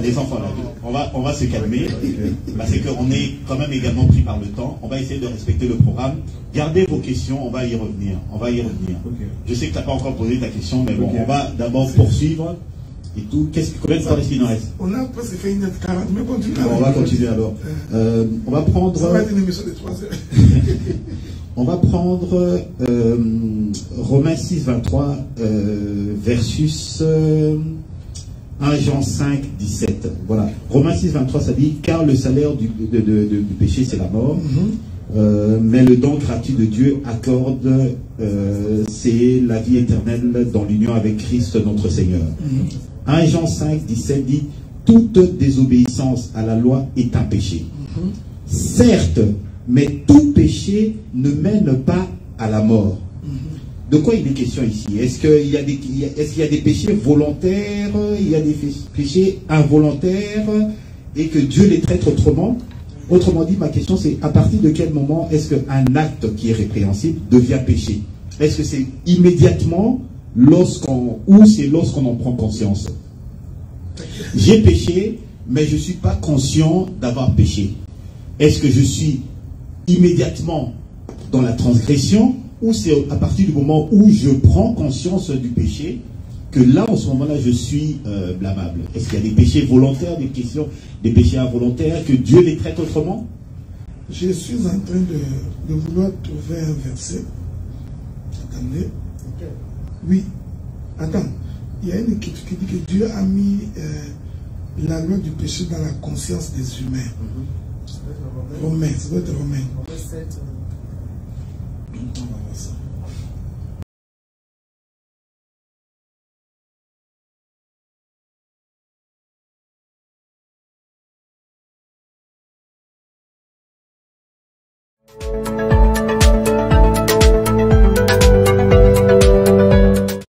Les enfants là, on va se calmer parce qu'on est quand même également pris par le temps. On va essayer de respecter le programme. Gardez vos questions, on va y revenir. Okay. Je sais que tu n'as pas encore posé ta question, mais bon, on va d'abord poursuivre et tout. Combien de temps est-ce qu'il nous reste? On a presque fait 1h40, mais continue. On va continuer alors. On va prendre. Ça va être une émission de 3 heures. On va prendre Romains 6, 23 versus 1 Jean 5, 17. Voilà. Romains 6, 23, ça dit, car le salaire du péché, c'est la mort. Mais le don gratuit de Dieu accorde, c'est la vie éternelle dans l'union avec Christ notre Seigneur. 1 Jean 5, 17 dit, toute désobéissance à la loi est un péché. Certes, mais tout péché ne mène pas à la mort. De quoi il est question ici? Est-ce qu'il y a des péchés volontaires, il y a des péchés involontaires et que Dieu les traite autrement? Autrement dit, ma question c'est, à partir de quel moment est-ce qu'un acte qui est répréhensible devient péché? Est-ce que c'est immédiatement ou c'est lorsqu'on en prend conscience? J'ai péché, mais je ne suis pas conscient d'avoir péché. Est-ce que je suis immédiatement dans la transgression, ou c'est à partir du moment où je prends conscience du péché que là, en ce moment-là, je suis blâmable? Est-ce qu'il y a des péchés volontaires, des péchés involontaires, que Dieu les traite autrement? Je suis en train de vouloir trouver un verset. Attendez. Oui. Attends. Il y a une écriture qui dit que Dieu a mis la loi du péché dans la conscience des humains. Romains, ça doit être Romains. Romains 7. On va voir ça.